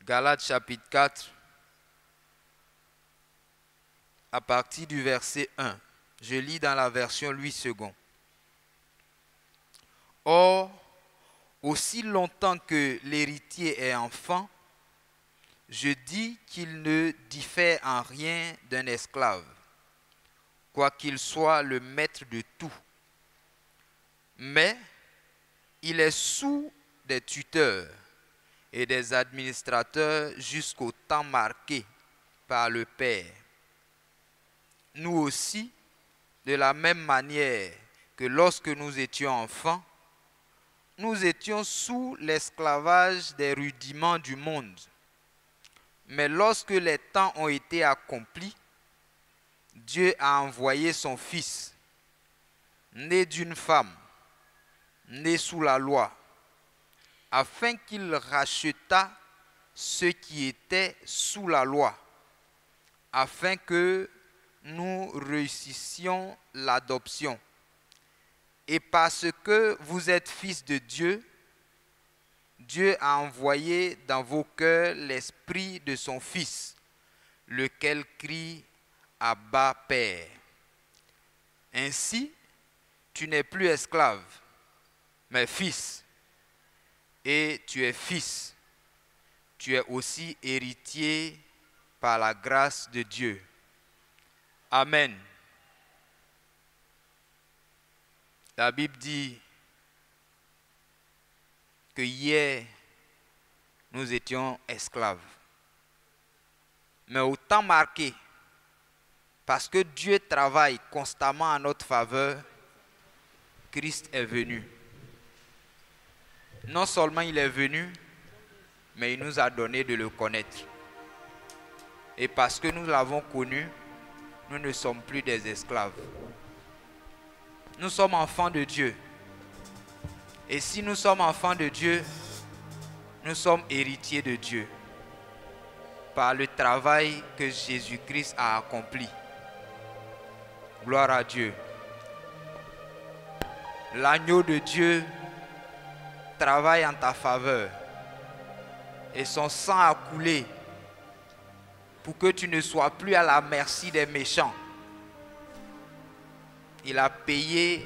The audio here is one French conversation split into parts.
Galates chapitre 4, à partir du verset 1. Je lis dans la version Louis II. Or, aussi longtemps que l'héritier est enfant, je dis qu'il ne diffère en rien d'un esclave, quoiqu'il soit le maître de tout. Mais il est sous des tuteurs et des administrateurs jusqu'au temps marqué par le Père. Nous aussi, de la même manière que lorsque nous étions enfants, nous étions sous l'esclavage des rudiments du monde. Mais lorsque les temps ont été accomplis, Dieu a envoyé son Fils, né d'une femme, né sous la loi, afin qu'il rachetât ceux qui étaient sous la loi, afin que nous réussissions l'adoption. Et parce que vous êtes fils de Dieu, Dieu a envoyé dans vos cœurs l'esprit de son Fils, lequel crie « Abba, Père ». Ainsi, tu n'es plus esclave, mais fils. Et tu es fils. Tu es aussi héritier par la grâce de Dieu. Amen. La Bible dit que hier, nous étions esclaves. Mais au temps marqué, parce que Dieu travaille constamment en notre faveur, Christ est venu. Non seulement il est venu, mais il nous a donné de le connaître. Et parce que nous l'avons connu, nous ne sommes plus des esclaves. Nous sommes enfants de Dieu. Et si nous sommes enfants de Dieu, nous sommes héritiers de Dieu par le travail que Jésus-Christ a accompli. Gloire à Dieu. L'agneau de Dieu travaille en ta faveur et son sang a coulé pour que tu ne sois plus à la merci des méchants. Il a payé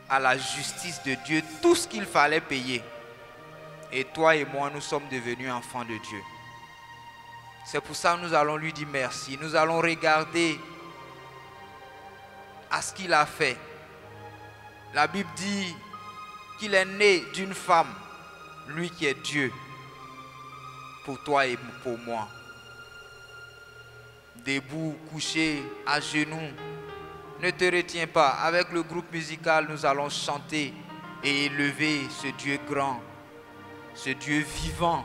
à la justice de Dieu tout ce qu'il fallait payer. Et toi et moi, nous sommes devenus enfants de Dieu. C'est pour ça que nous allons lui dire merci. Nous allons regarder à ce qu'il a fait. La Bible dit qu'il est né d'une femme, lui qui est Dieu, pour toi et pour moi. Debout, couché, à genoux, ne te retiens pas. Avec le groupe musical, nous allons chanter et élever ce Dieu grand, ce Dieu vivant.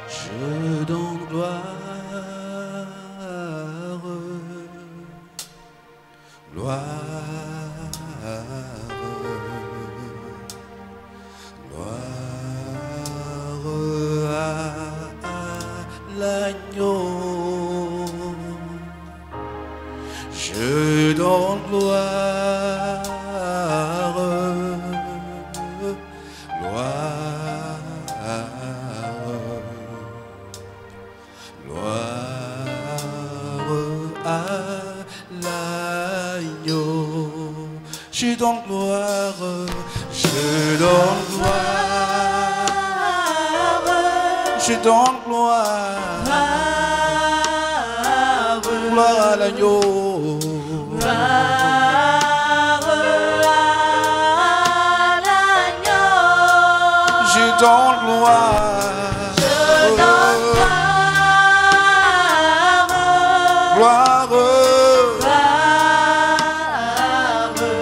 Je donne gloire, gloire, gloire à l'agneau. Je donne gloire, gloire. Je donne gloire, je donne gloire, je donne gloire, gloire à l'agneau, je donne gloire, gloire,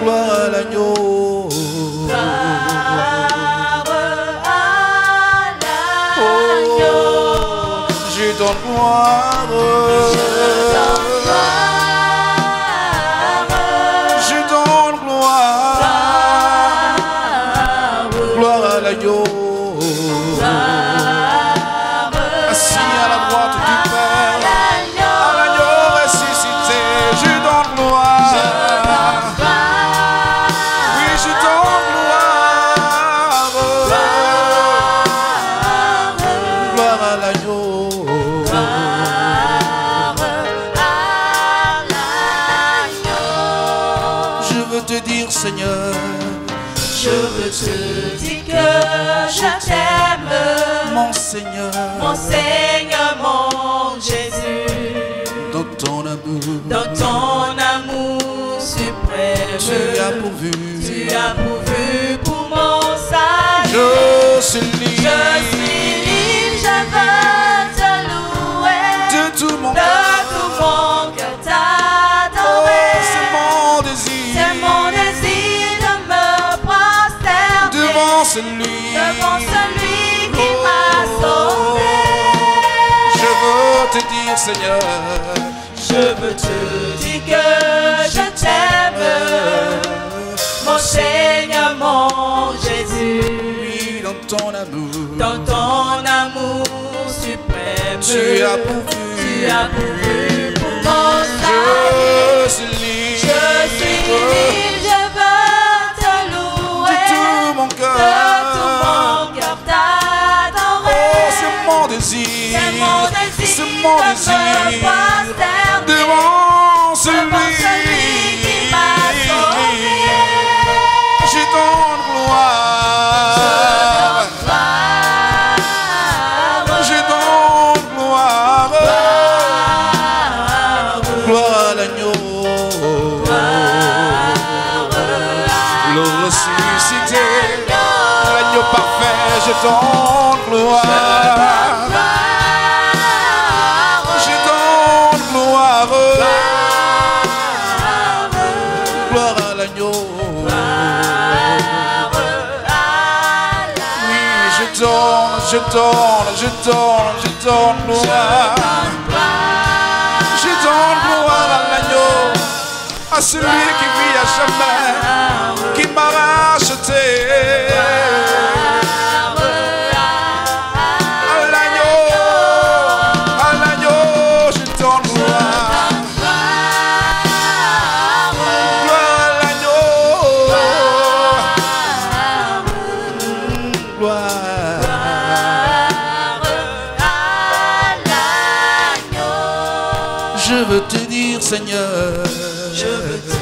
gloire à l'agneau. Oh. donne gloire. Je donne gloire. Gloire à l'agneau. Assis à la droite du Père. À l'agneau ressuscité. Je donne gloire. Oui, je donne gloire. Gloire à l'agneau. Je veux te dire, Seigneur, Je veux te dire que je t'aime, mon Seigneur, mon Seigneur, mon Jésus, dans ton amour, dans ton amour suprême. tu as pourvu. Tu as pourvu pour mon salut. Je suis libre Je suis libre, je veux te louer. de tout mon De cœur. tout mon cœur Oh, t'adorer. c'est mon désir. C'est mon désir de me prosterner devant celui. devant celui qui m'a sauvé. Je veux te dire, Seigneur, Je veux te dire que je t'aime, mon Seigneur, mon Jésus, oui, dans ton amour, dans ton amour suprême. tu as pourvu. Tu as pourvu pour mon salut. Je suis libre Je suis libre, je veux te de louer. tout mon De cœur. tout mon cœur t'adorer. Oh, c'est mon désir. C'est mon désir C'est mon de me désir. prosterner Devant devant celui celui qui m'a sauvé. je donne gloire. Je donne gloire. Gloire à l'agneau. Le ressuscité. L'agneau parfait. Je donne gloire. Je donne gloire. Gloire à l'agneau. Oui, je donne gloire. Je donne gloire à l'agneau, à celui qui vit à jamais, qui m'a racheté. À l'agneau, je donne gloire. Gloire à l'agneau. Gloire. Je veux te dire, Seigneur, Je veux te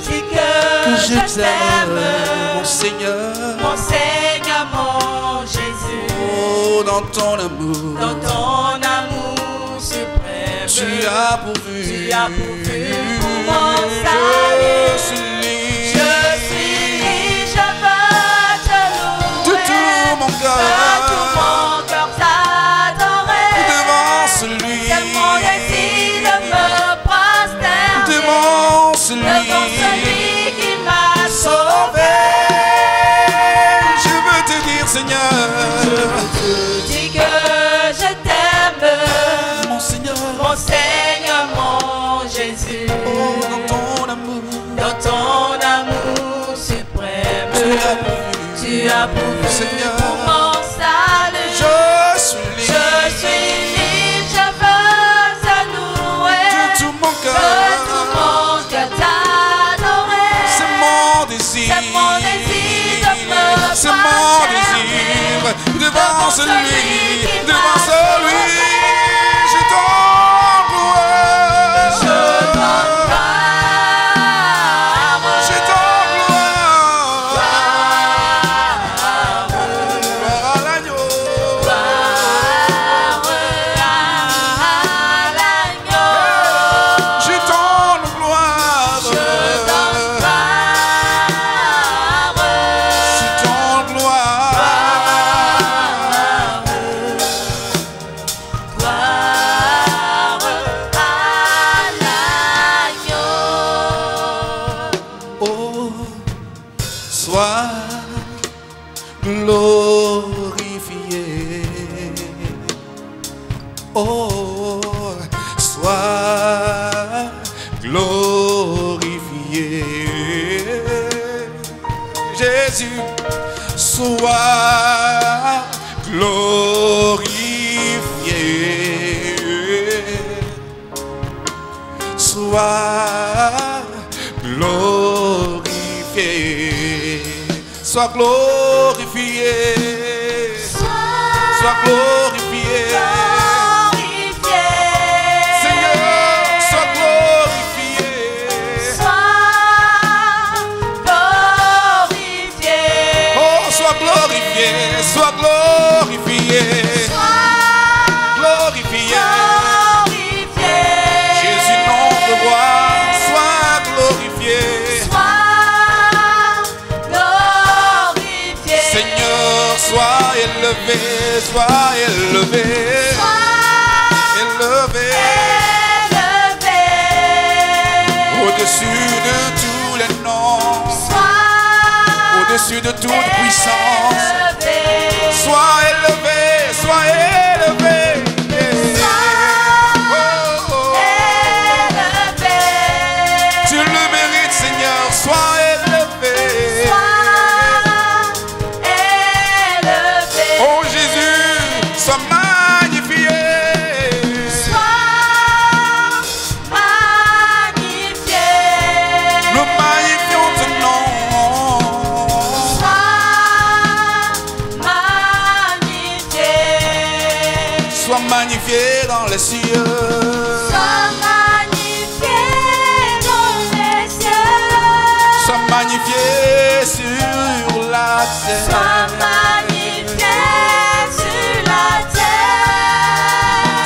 dire que que je je t'aime, t'aime, mon Seigneur. mon Seigneur, mon Jésus, Oh, dans ton amour, dans ton amour suprême. tu as pourvu. Tu as pourvu pour mon salut. Je suis libre Je suis libre, je veux te louer. de tout mon De cœur. tout mon cœur t'adorer. Devant celui, C'est mon désir de me prosterner devant celui, devant celui qui m'a sauvé. je veux te dire, Seigneur, Dis que je t'aime, mon Seigneur, mon Seigneur, mon Jésus, oh, dans ton amour, dans ton amour suprême. tu as pourvu. Tu as pourvu Seigneur, pour mon salut. je suis Je libre suis libre, je veux te louer. de tout mon De cœur. tout mon cœur t'adorer. C'est mon désir, C'est mon désir de me c'est mon prosterner désir devant devant celui, celui qui devant m'a celui, sauvé. je donne gloire. Je donne gloire. Je donne gloire. Gloire à l'agneau. Gloire à l'agneau. Je donne gloire. Je donne gloire. Je donne gloire. sois glorifié. Jésus, sois glorifié. Sois glorifié. Sois glorifié. Sois glorifié. Seigneur, sois glorifié. Oh, sois glorifié. Sois glorifié. Glorifié. Jésus, notre roi, sois glorifié. Seigneur, sois élevé, sois élevé, élevé, au-dessus de tous les noms, au-dessus de toute puissance. Sois élevé, sois élevé. Oh, oh. Tu le mérites, Seigneur, sois élevé. Oh Jésus, sois magnifié. Nous magnifions ton nom. Sois magnifié dans les cieux. Sois magnifié sur la terre.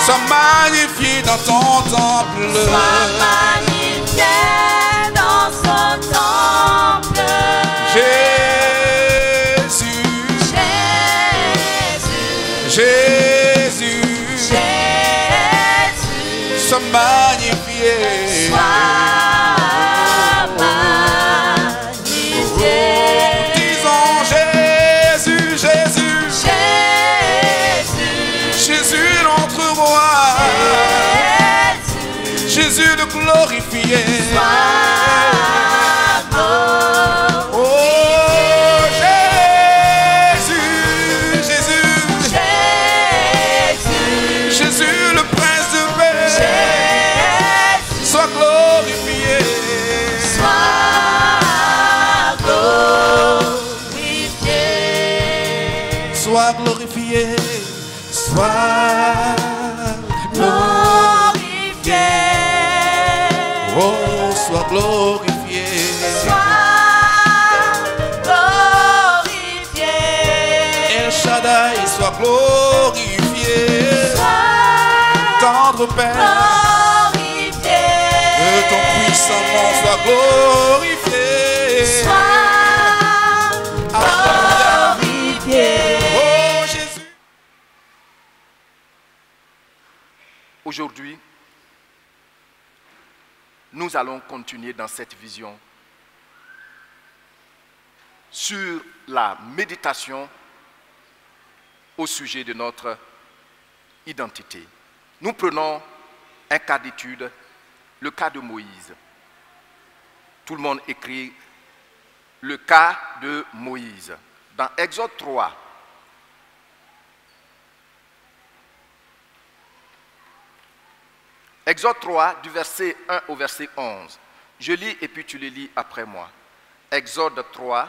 Sois magnifié dans ton temple. Jésus, Jésus, sois magnifié. Disons Jésus, Jésus, Jésus notre roi. Jésus le glorifié. Oh Jésus, Jésus, Jésus le prince de paix. Sois glorifié. Sois glorifié. Sois glorifié. Oh, sois glorifié. El Shaddai, sois glorifié. Tendre Père, de ton puissant nom, sois glorifié. Oh Jésus. Aujourd'hui, nous allons continuer dans cette vision sur la méditation au sujet de notre identité. Nous prenons un cas d'étude, le cas de Moïse. Tout le monde écrit le cas de Moïse. Dans Exode 3, Exode 3, du verset 1 au verset 11. Je lis et puis tu le lis après moi. Exode 3,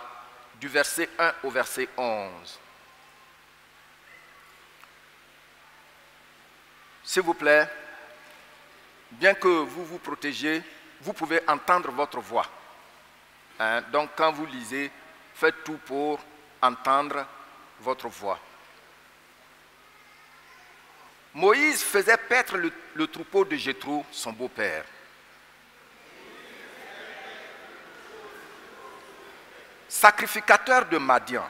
du verset 1 au verset 11. S'il vous plaît, bien que vous vous protégiez, vous pouvez entendre votre voix. Donc quand vous lisez, faites tout pour entendre votre voix. Moïse faisait paître le troupeau de Jéthro, son beau-père. Sacrificateur de Madian.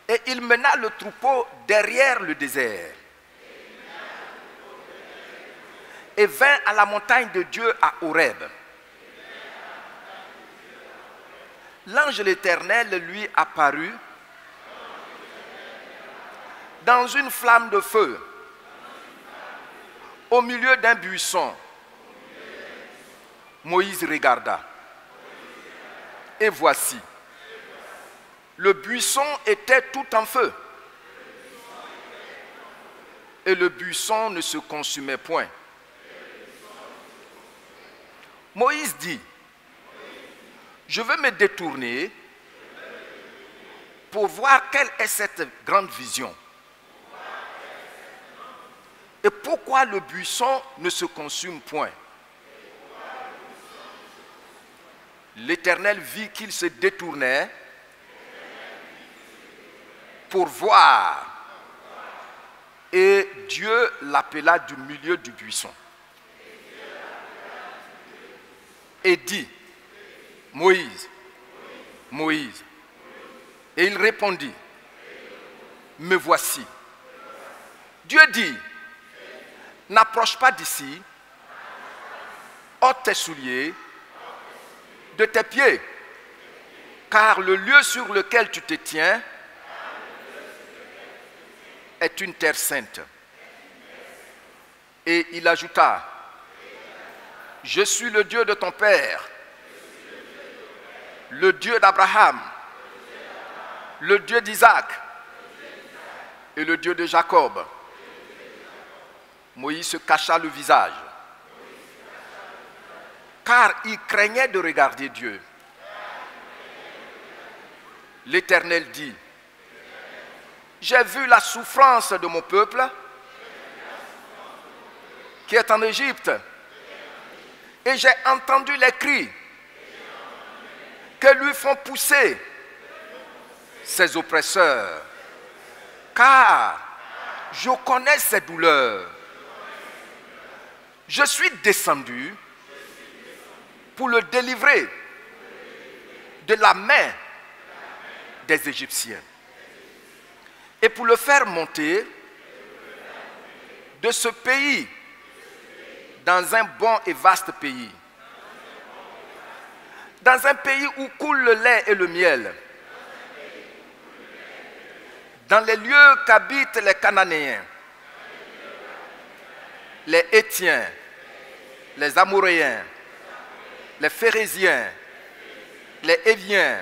Et il mena le troupeau derrière le désert. Et vint à la montagne de Dieu à Horeb. L'ange de l'Éternel lui apparut dans une flamme de feu Au milieu d'un buisson, Moïse regarda. Et voici, le buisson était tout en feu. Et le buisson ne se consumait point. Moïse dit, je veux me détourner pour voir quelle est cette grande vision. Et pourquoi le buisson ne se consume point? L'Éternel vit qu'il se détournait pour voir. Et Dieu l'appela du milieu du buisson. Et dit, Moïse, Moïse. Et il répondit, me voici. Dieu dit, n'approche pas d'ici, ôte tes souliers de tes pieds, car le lieu sur lequel tu te tiens est une terre sainte. Et il ajouta, je suis le Dieu de ton père, le Dieu d'Abraham, le Dieu d'Isaac et le Dieu de Jacob. Moïse se cacha le visage, car il craignait de regarder Dieu. L'Éternel dit, j'ai vu la souffrance de mon peuple qui est en Égypte, et j'ai entendu les cris que lui font pousser ses oppresseurs, car je connais ses douleurs. Je suis descendu pour le délivrer de la main des Égyptiens et pour le faire monter de ce pays dans un bon et vaste pays, dans un pays où coule le lait et le miel, dans les lieux qu'habitent les Cananéens, les Hétiens, les Amoréens, les Phérésiens, les Héviens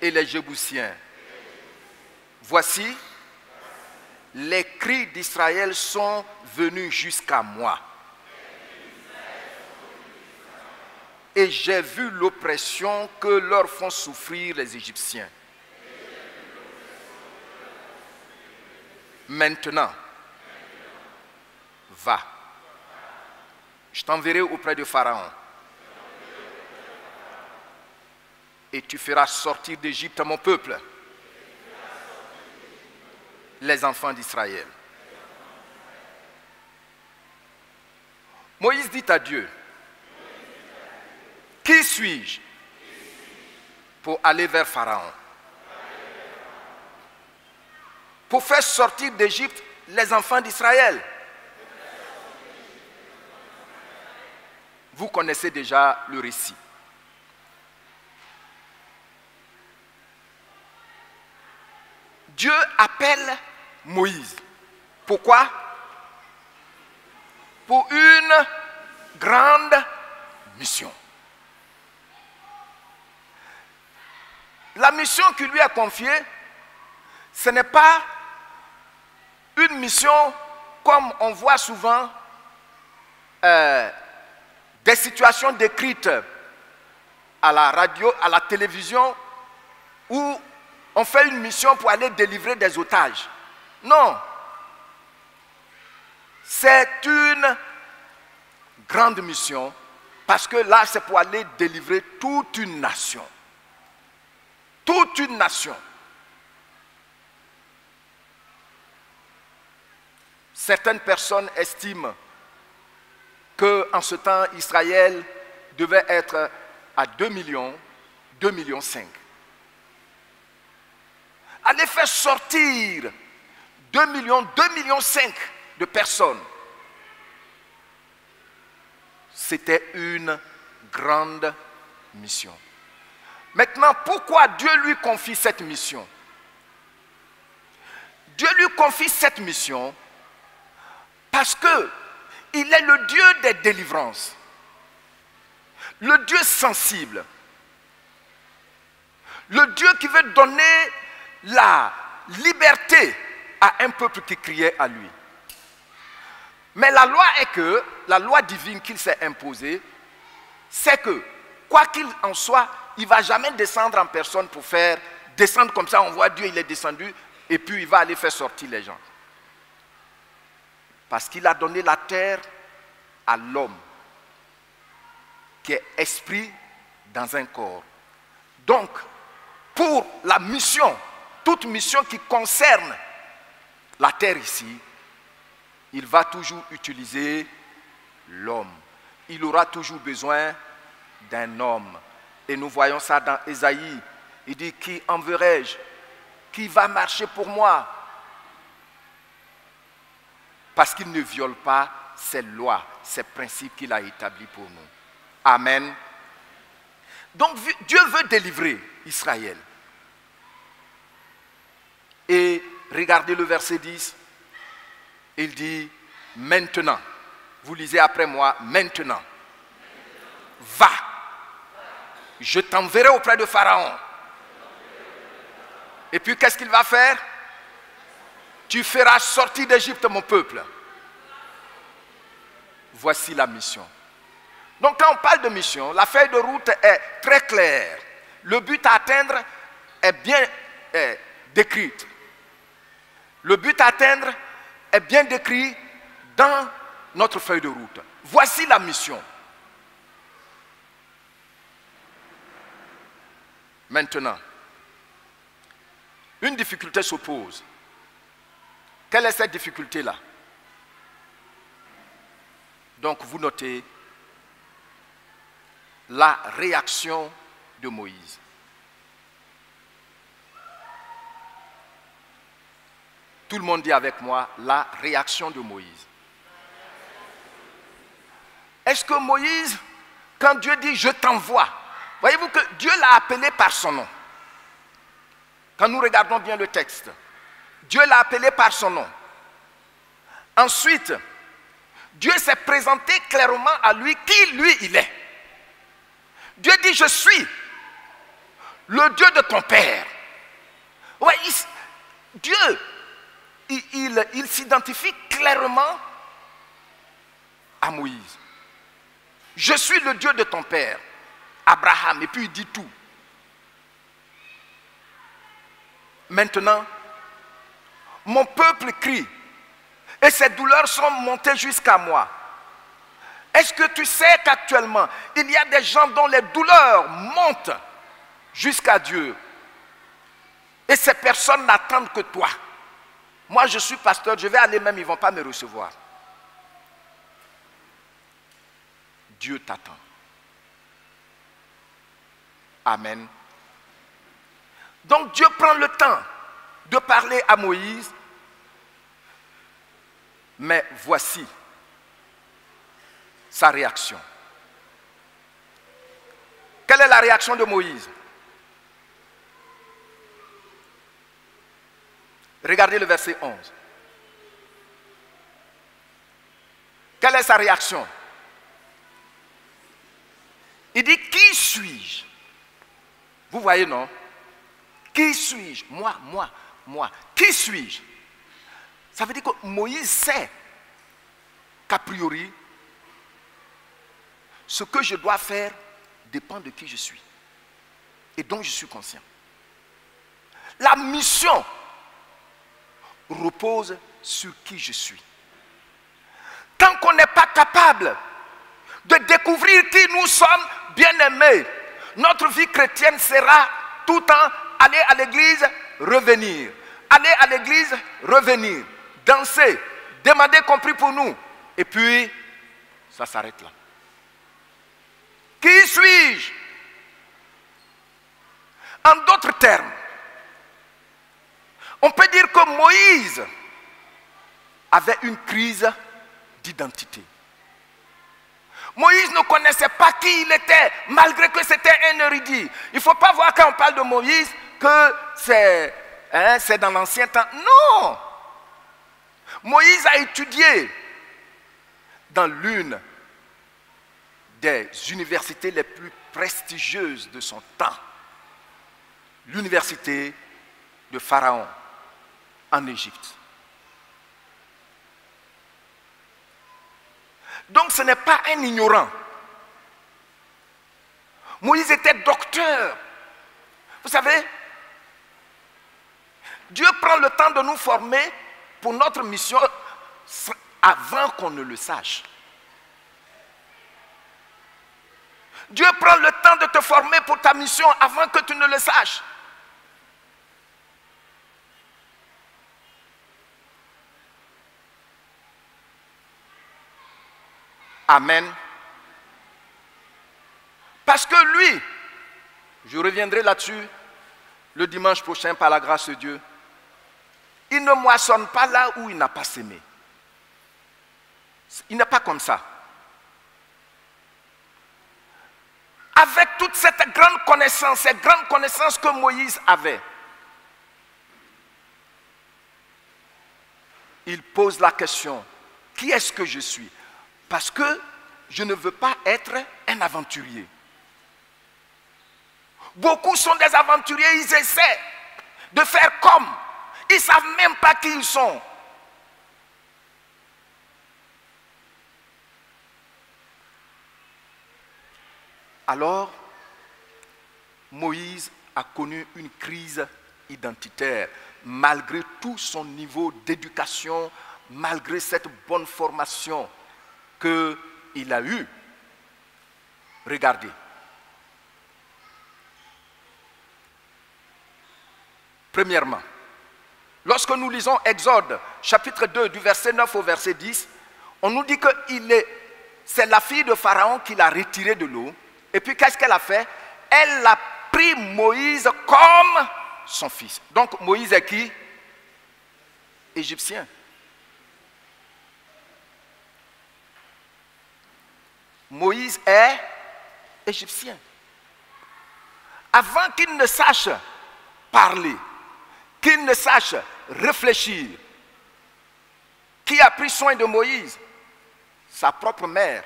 et les Jébusiens. Voici, les cris d'Israël sont venus jusqu'à moi. Et j'ai vu l'oppression que leur font souffrir les Égyptiens. Maintenant, va. Je t'enverrai auprès de Pharaon. Et tu feras sortir d'Égypte mon peuple, les enfants d'Israël. Moïse dit à Dieu, qui suis-je pour aller vers Pharaon, pour faire sortir d'Égypte les enfants d'Israël? Vous connaissez déjà le récit. Dieu appelle Moïse. Pourquoi? Pour une grande mission. La mission qui lui est confiée, ce n'est pas une mission comme on voit souvent des situations décrites à la radio, à la télévision, où on fait une mission pour aller délivrer des otages. Non. C'est une grande mission parce que là, c'est pour aller délivrer toute une nation. Toute une nation. Certaines personnes estiment qu'en ce temps, Israël devait être à 2 millions, 2,5 millions. Aller faire sortir 2 millions, 2,5 millions de personnes. C'était une grande mission. Maintenant, pourquoi Dieu lui confie cette mission? Dieu lui confie cette mission parce que Il est le Dieu des délivrances. Le Dieu sensible. Le Dieu qui veut donner la liberté à un peuple qui criait à lui. Mais la loi est que, la loi divine qu'il s'est imposée, c'est que, quoi qu'il en soit, il ne va jamais descendre en personne pour faire descendre comme ça, on voit Dieu, il est descendu, et puis il va aller faire sortir les gens. Parce qu'il a donné la terre à l'homme, qui est esprit dans un corps. Donc, pour la mission, toute mission qui concerne la terre ici, il va toujours utiliser l'homme. Il aura toujours besoin d'un homme. Et nous voyons ça dans Ésaïe. Il dit, qui enverrai-je? Qui va marcher pour moi? Parce qu'il ne viole pas ces lois, ces principes qu'il a établis pour nous. Amen. Donc Dieu veut délivrer Israël. Et regardez le verset 10. Il dit, maintenant, vous lisez après moi, maintenant, va, je t'enverrai auprès de Pharaon. Et puis qu'est-ce qu'il va faire? Tu feras sortir d'Égypte mon peuple. Voici la mission. Donc quand on parle de mission, la feuille de route est très claire. Le but à atteindre est bien décrite. Le but à atteindre est bien décrit dans notre feuille de route. Voici la mission. Maintenant, une difficulté s'oppose. Quelle est cette difficulté-là? Donc vous notez la réaction de Moïse. Tout le monde dit avec moi, la réaction de Moïse. Est-ce que Moïse, quand Dieu dit « je t'envoie », voyez-vous que Dieu l'a appelé par son nom. Quand nous regardons bien le texte, Dieu l'a appelé par son nom. Ensuite, Dieu s'est présenté clairement à lui qui lui il est. Dieu dit « je suis le Dieu de ton père ». Ouais, Dieu, il s'identifie clairement à Moïse. Je suis le Dieu de ton père, Abraham, et puis il dit tout. Maintenant, mon peuple crie, et ses douleurs sont montées jusqu'à moi. Est-ce que tu sais qu'actuellement, il y a des gens dont les douleurs montent jusqu'à Dieu, et ces personnes n'attendent que toi? Moi, je suis pasteur, je vais aller même, ils ne vont pas me recevoir. Dieu t'attend. Amen. Donc Dieu prend le temps de parler à Moïse, mais voici sa réaction. Quelle est la réaction de Moïse? Regardez le verset 11. Quelle est sa réaction? Il dit, qui suis-je? Vous voyez, non? Qui suis-je? Moi. Qui suis-je? Ça veut dire que Moïse sait qu'a priori, ce que je dois faire dépend de qui je suis. Et donc je suis conscient. La mission repose sur qui je suis. Tant qu'on n'est pas capable de découvrir qui nous sommes, bien-aimés, notre vie chrétienne sera tout le temps aller à l'église, revenir. Aller à l'église, revenir. Danser, demander compris pour nous. Et puis, ça s'arrête là. Qui suis-je? En d'autres termes, on peut dire que Moïse avait une crise d'identité. Moïse ne connaissait pas qui il était, malgré que c'était un érudit. Il ne faut pas voir quand on parle de Moïse que c'est dans l'ancien temps. Non! Moïse a étudié dans l'une des universités les plus prestigieuses de son temps, l'université de Pharaon en Égypte. Donc ce n'est pas un ignorant. Moïse était docteur. Vous savez, Dieu prend le temps de nous former pour notre mission avant qu'on ne le sache. Dieu prend le temps de te former pour ta mission avant que tu ne le saches. Amen. Parce que lui, je reviendrai là-dessus le dimanche prochain par la grâce de Dieu, il ne moissonne pas là où il n'a pas sémé. Il n'est pas comme ça. Avec toute cette grande connaissance, cette grande connaissance que Moïse avait, il pose la question, qui est-ce que je suis? Parce que je ne veux pas être un aventurier. Beaucoup sont des aventuriers, ils essaient de faire comme. Ils ne savent même pas qui ils sont. Alors, Moïse a connu une crise identitaire, malgré tout son niveau d'éducation, malgré cette bonne formation qu'il a eue. Regardez. Premièrement, lorsque nous lisons Exode, chapitre 2, du verset 9 au verset 10, on nous dit que c'est la fille de Pharaon qui l'a retiré de l'eau. Et puis qu'est-ce qu'elle a fait? Elle a pris Moïse comme son fils. Donc Moïse est qui? Égyptien. Moïse est égyptien. Avant qu'il ne sache parler, qu'il ne sache réfléchir, qui a pris soin de Moïse? Sa propre mère.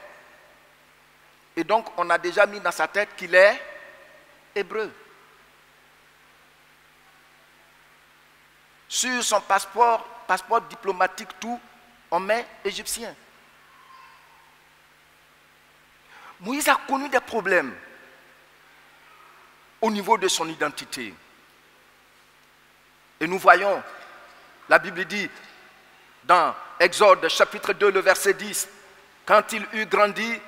Et donc, on a déjà mis dans sa tête qu'il est hébreu. Sur son passeport diplomatique, tout, on met égyptien. Moïse a connu des problèmes au niveau de son identité. Et nous voyons, la Bible dit, dans Exode chapitre 2, le verset 10, quand il eut grandi,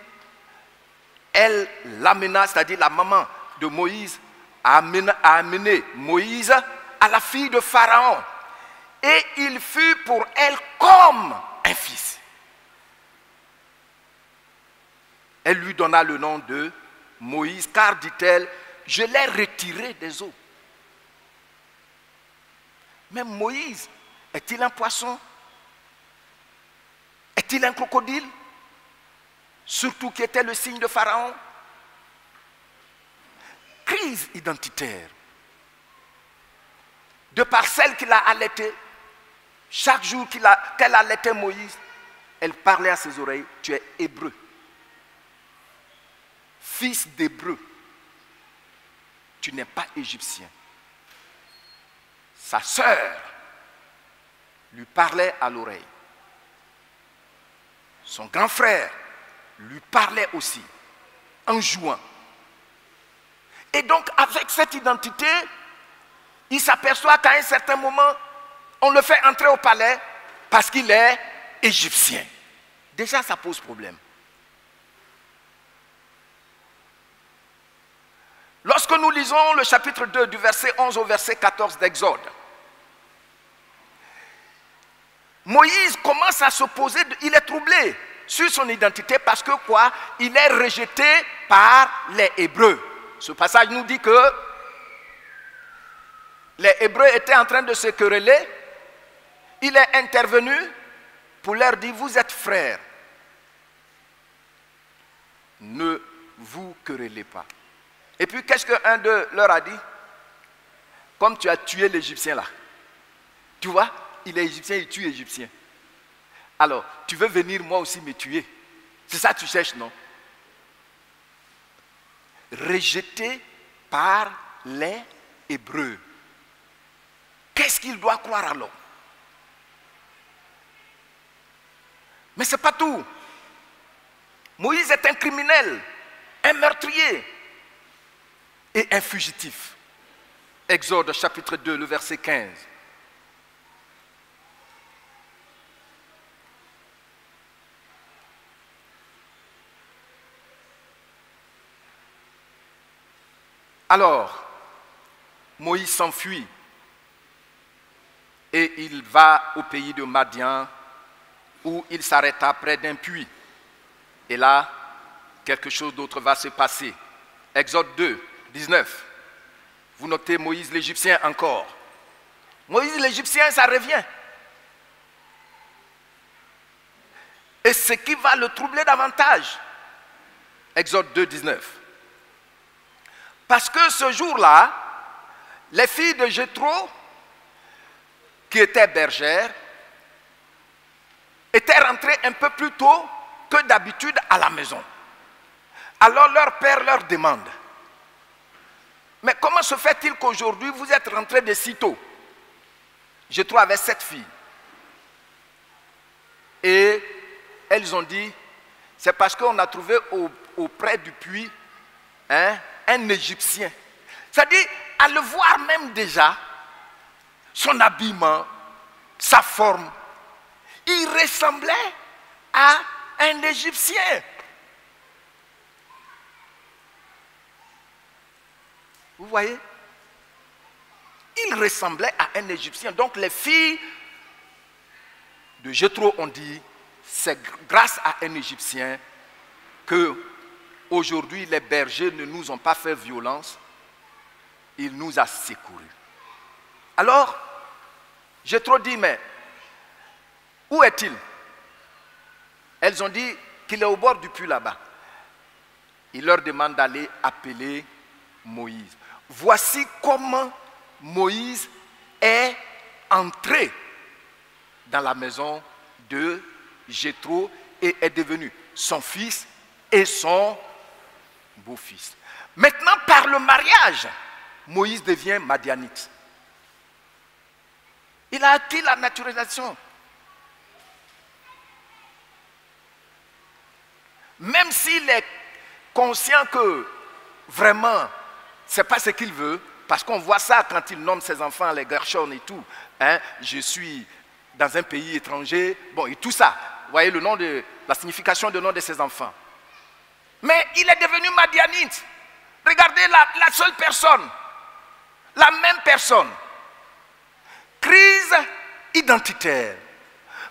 elle l'amena, c'est-à-dire la maman de Moïse, a amené Moïse à la fille de Pharaon. Et il fut pour elle comme un fils. Elle lui donna le nom de Moïse, car, dit-elle, je l'ai retiré des eaux. Mais Moïse, est-il un poisson? Est-il un crocodile? Surtout qui était le signe de Pharaon. Crise identitaire. De par celle qui l'a allaité, chaque jour qu'elle allaitait Moïse, elle parlait à ses oreilles, tu es hébreu. Fils d'hébreu. Tu n'es pas égyptien. Sa sœur lui parlait à l'oreille. Son grand frère lui parlait aussi, en jouant. Et donc, avec cette identité, il s'aperçoit qu'à un certain moment, on le fait entrer au palais parce qu'il est égyptien. Déjà, ça pose problème. Lorsque nous lisons le chapitre 2 du verset 11 au verset 14 d'Exode, Moïse commence à se poser, il est troublé sur son identité parce que quoi? Il est rejeté par les Hébreux. Ce passage nous dit que les Hébreux étaient en train de se quereller. Il est intervenu pour leur dire, vous êtes frères. Ne vous querellez pas. Et puis qu'est-ce qu'un d'eux leur a dit? Comme tu as tué l'Égyptien là. Tu vois, il est égyptien, il tue Égyptien. Alors, tu veux venir moi aussi me tuer? C'est ça que tu cherches, non? Rejeté par les Hébreux. Qu'est-ce qu'il doit croire alors? Mais ce n'est pas tout. Moïse est un criminel, un meurtrier et un fugitif. Exode chapitre 2, le verset 15. Alors, Moïse s'enfuit et il va au pays de Madian où il s'arrêta près d'un puits. Et là, quelque chose d'autre va se passer. Exode 2, 19. Vous notez Moïse l'Égyptien encore. Moïse l'Égyptien, ça revient. Et ce qui va le troubler davantage. Exode 2, 19. Parce que ce jour-là, les filles de Jéthro, qui étaient bergères, étaient rentrées un peu plus tôt que d'habitude à la maison. Alors leur père leur demande, mais comment se fait-il qu'aujourd'hui vous êtes rentrés de si tôt? Jéthro avait 7 filles. Et elles ont dit, c'est parce qu'on a trouvé auprès du puits un Égyptien. C'est-à-dire, à le voir même déjà, son habillement, sa forme, il ressemblait à un Égyptien. Vous voyez? Il ressemblait à un Égyptien. Donc les filles de Jéthro ont dit, c'est grâce à un Égyptien que aujourd'hui les bergers ne nous ont pas fait violence. Il nous a secourus. Alors, Jéthro dit, mais où est-il? Elles ont dit qu'il est au bord du puits là-bas. Il leur demande d'aller appeler Moïse. Voici comment Moïse est entré dans la maison de Jéthro et est devenu son fils et son beau-fils. Maintenant, par le mariage, Moïse devient madianite. Il a acquis la naturalisation. Même s'il est conscient que vraiment, ce n'est pas ce qu'il veut, parce qu'on voit ça quand il nomme ses enfants, les Gershon et tout. Je suis dans un pays étranger, bon, et tout ça. Vous voyez le nom la signification du nom de ses enfants. Mais il est devenu madianite. Regardez la seule personne, la même personne. Crise identitaire.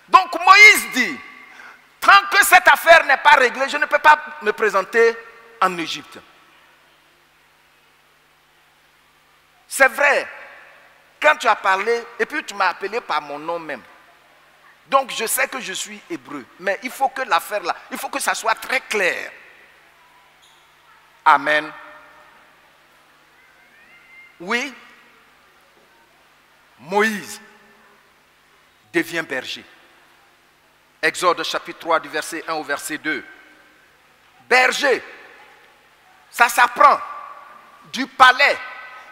Donc Moïse dit, tant que cette affaire n'est pas réglée, je ne peux pas me présenter en Égypte. C'est vrai, quand tu as parlé, et puis tu m'as appelé par mon nom même. Donc je sais que je suis hébreu, mais il faut que l'affaire là, il faut que ça soit très clair. Amen. Oui, Moïse devient berger. Exode chapitre 3 du verset 1 au verset 2. Berger, ça s'apprend. Du palais,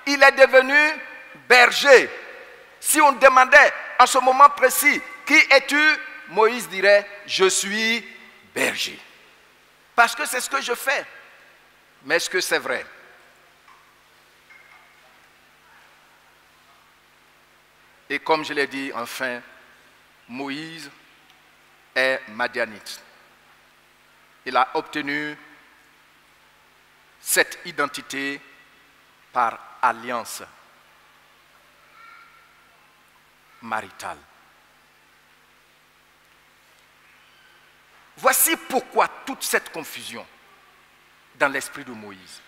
il est devenu berger. Si on demandait en ce moment précis, qui es-tu? Moïse dirait, je suis berger. Parce que c'est ce que je fais. Mais est-ce que c'est vrai? Et comme je l'ai dit, enfin, Moïse est madianite. Il a obtenu cette identité par alliance maritale. Voici pourquoi toute cette confusion dans l'esprit de Moïse.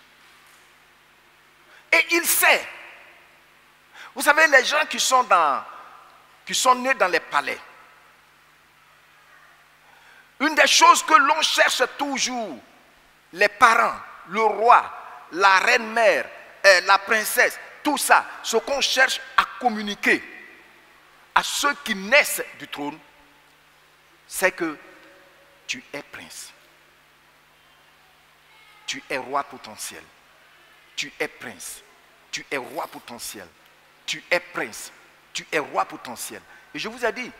Et il sait. Vous savez, les gens qui sont nés dans les palais, une des choses que l'on cherche toujours, les parents, le roi, la reine-mère, la princesse, tout ça, ce qu'on cherche à communiquer à ceux qui naissent du trône, c'est que tu es prince. tu es roi potentiel. Tu es prince. Tu es roi potentiel. Tu es prince. Tu es roi potentiel. Et je vous ai dit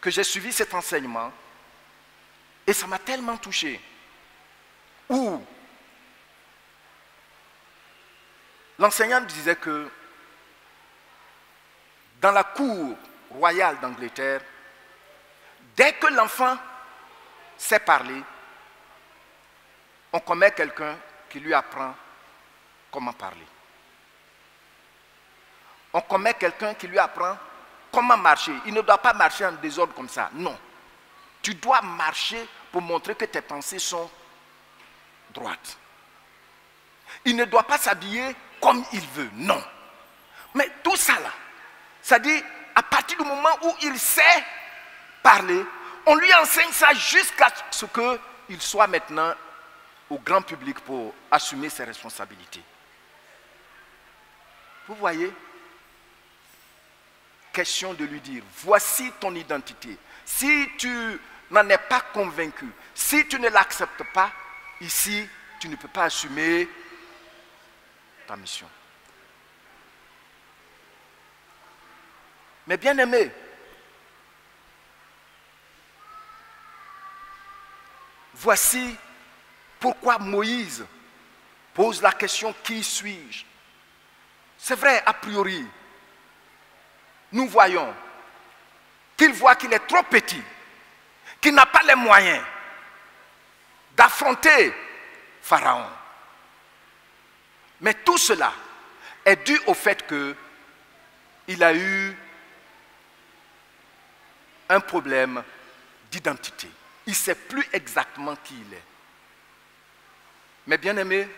que j'ai suivi cet enseignement et ça m'a tellement touché. Où l'enseignant disait que dans la cour royale d'Angleterre, dès que l'enfant sait parler, on commet quelqu'un qui lui apprend comment parler. On commet quelqu'un qui lui apprend comment marcher. Il ne doit pas marcher en désordre comme ça. Non. Tu dois marcher pour montrer que tes pensées sont droites. Il ne doit pas s'habiller comme il veut. Non. Mais tout ça là, c'est-à-dire à partir du moment où il sait parler, on lui enseigne ça jusqu'à ce qu'il soit maintenant au grand public pour assumer ses responsabilités. Vous voyez? Question de lui dire, voici ton identité. Si tu n'en es pas convaincu, si tu ne l'acceptes pas, ici, tu ne peux pas assumer ta mission. Mais bien aimé, voici pourquoi Moïse pose la question, qui suis-je? C'est vrai, a priori, nous voyons qu'il voit qu'il est trop petit, qu'il n'a pas les moyens d'affronter Pharaon. Mais tout cela est dû au fait qu'il a eu un problème d'identité. Il ne sait plus exactement qui il est. Mais bien aimé,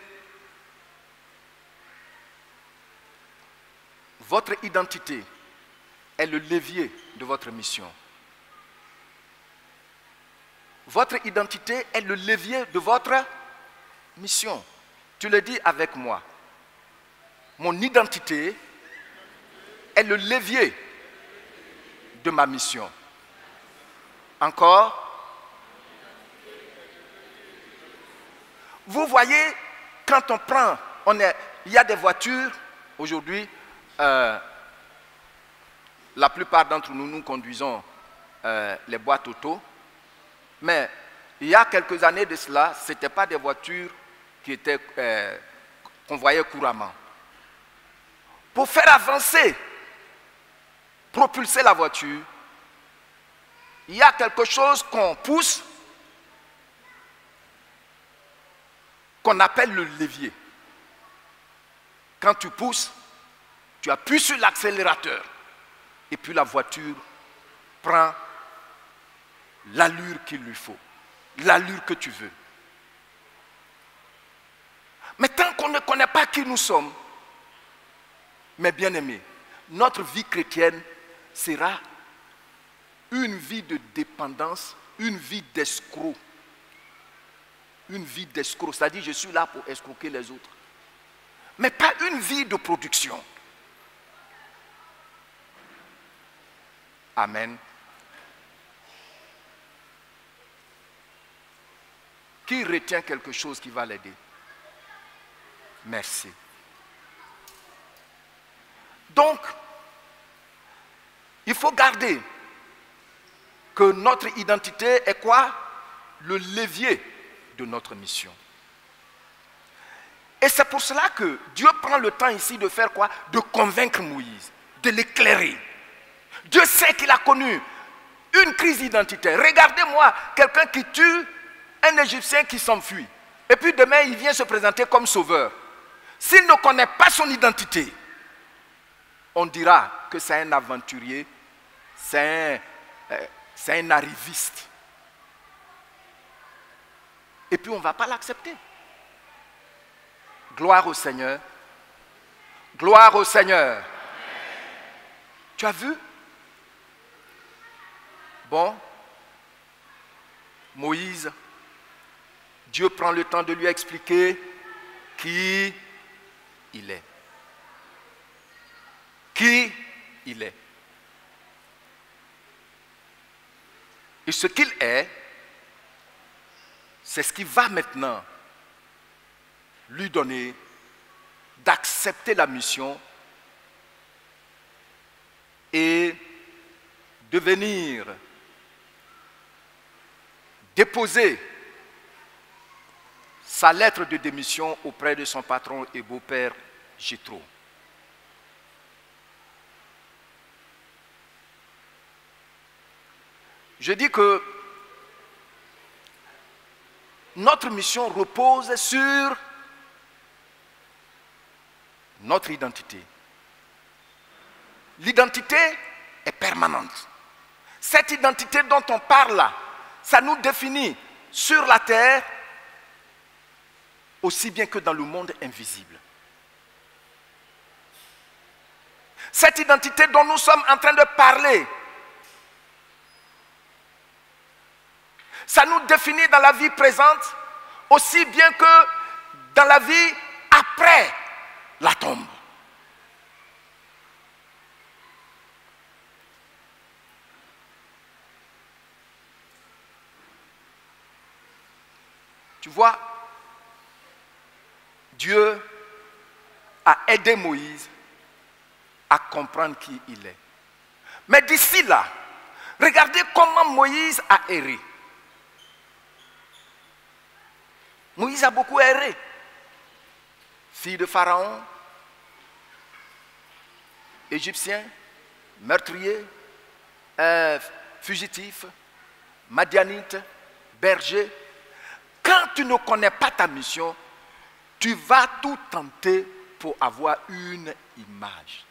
votre identité est le levier de votre mission. Votre identité est le levier de votre mission. Tu le dis avec moi. Mon identité est le levier de ma mission. Encore. Vous voyez, quand on prend, il y a des voitures, aujourd'hui, la plupart d'entre nous, nous conduisons les boîtes auto, mais il y a quelques années de cela, ce n'étaient pas des voitures qu'on voyait couramment. Pour faire avancer, propulser la voiture, il y a quelque chose qu'on pousse, qu'on appelle le levier. Quand tu pousses, tu appuies sur l'accélérateur et puis la voiture prend l'allure qu'il lui faut, l'allure que tu veux. Mais tant qu'on ne connaît pas qui nous sommes, mes bien-aimés, notre vie chrétienne sera une vie de dépendance, une vie d'escroc. Une vie d'escroc, c'est-à-dire je suis là pour escroquer les autres. Mais pas une vie de production. Amen. Qui retient quelque chose qui va l'aider? Merci. Donc, il faut garder que notre identité est quoi? Le levier de notre mission. Et c'est pour cela que Dieu prend le temps ici de faire quoi? De convaincre Moïse, de l'éclairer. Dieu sait qu'il a connu une crise identitaire. Regardez-moi, quelqu'un qui tue un Égyptien qui s'enfuit. Et puis demain, il vient se présenter comme sauveur. S'il ne connaît pas son identité, on dira que c'est un aventurier, c'est un arriviste. Et puis on ne va pas l'accepter. Gloire au Seigneur. Gloire au Seigneur. Tu as vu? Bon, Moïse, Dieu prend le temps de lui expliquer qui il est. Qui il est. Et ce qu'il est, c'est ce qui va maintenant lui donner d'accepter la mission et de venir déposer sa lettre de démission auprès de son patron et beau-père Jéthro. Je dis que notre mission repose sur notre identité. L'identité est permanente. Cette identité dont on parle là, ça nous définit sur la terre aussi bien que dans le monde invisible. Cette identité dont nous sommes en train de parler, ça nous définit dans la vie présente aussi bien que dans la vie après la tombe. Tu vois, Dieu a aidé Moïse à comprendre qui il est. Mais d'ici là, regardez comment Moïse a erré. Moïse a beaucoup erré. Fille de Pharaon, égyptien, meurtrier, fugitif, madianite, berger. Quand tu ne connais pas ta mission, tu vas tout tenter pour avoir une image.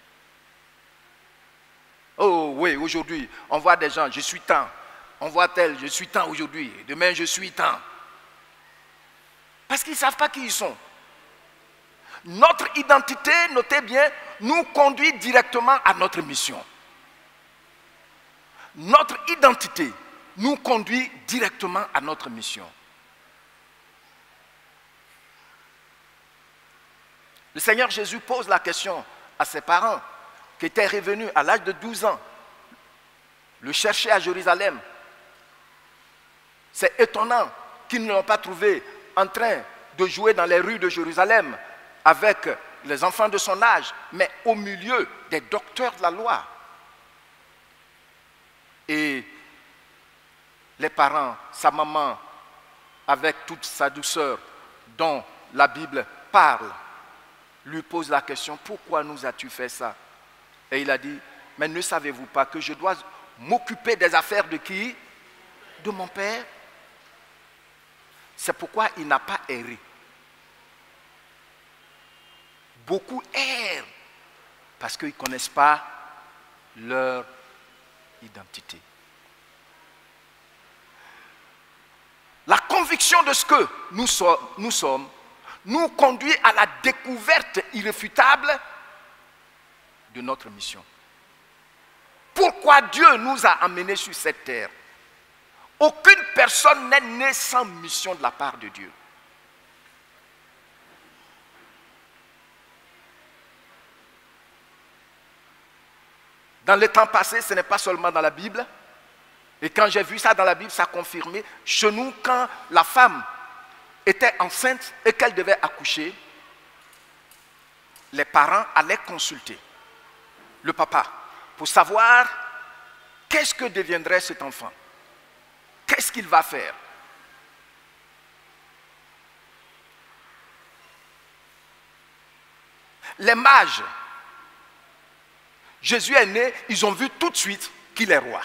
Oh oui, aujourd'hui, on voit des gens, je suis tant. On voit tel, je suis tant aujourd'hui. Demain, je suis tant. Parce qu'ils ne savent pas qui ils sont. Notre identité, notez bien, nous conduit directement à notre mission. Notre identité nous conduit directement à notre mission. Le Seigneur Jésus pose la question à ses parents qui étaient revenus à l'âge de 12 ans, le chercher à Jérusalem. C'est étonnant qu'ils ne l'ont pas trouvé en train de jouer dans les rues de Jérusalem avec les enfants de son âge, mais au milieu des docteurs de la loi. Et les parents, sa maman, avec toute sa douceur dont la Bible parle, lui pose la question, pourquoi nous as-tu fait ça? Et il a dit, mais ne savez-vous pas que je dois m'occuper des affaires de qui? De mon père. C'est pourquoi il n'a pas erré. Beaucoup errent parce qu'ils ne connaissent pas leur identité. La conviction de ce que nous sommes nous conduit à la découverte irréfutable de notre mission. Pourquoi Dieu nous a amenés sur cette terre? Aucune personne n'est née sans mission de la part de Dieu. Dans les temps passés, ce n'est pas seulement dans la Bible. Et quand j'ai vu ça dans la Bible, ça a confirmé. Chez nous, quand la femme était enceinte et qu'elle devait accoucher, les parents allaient consulter le papa pour savoir qu'est-ce que deviendrait cet enfant. Qu'est-ce qu'il va faire? Les mages, Jésus est né, ils ont vu tout de suite qu'il est roi.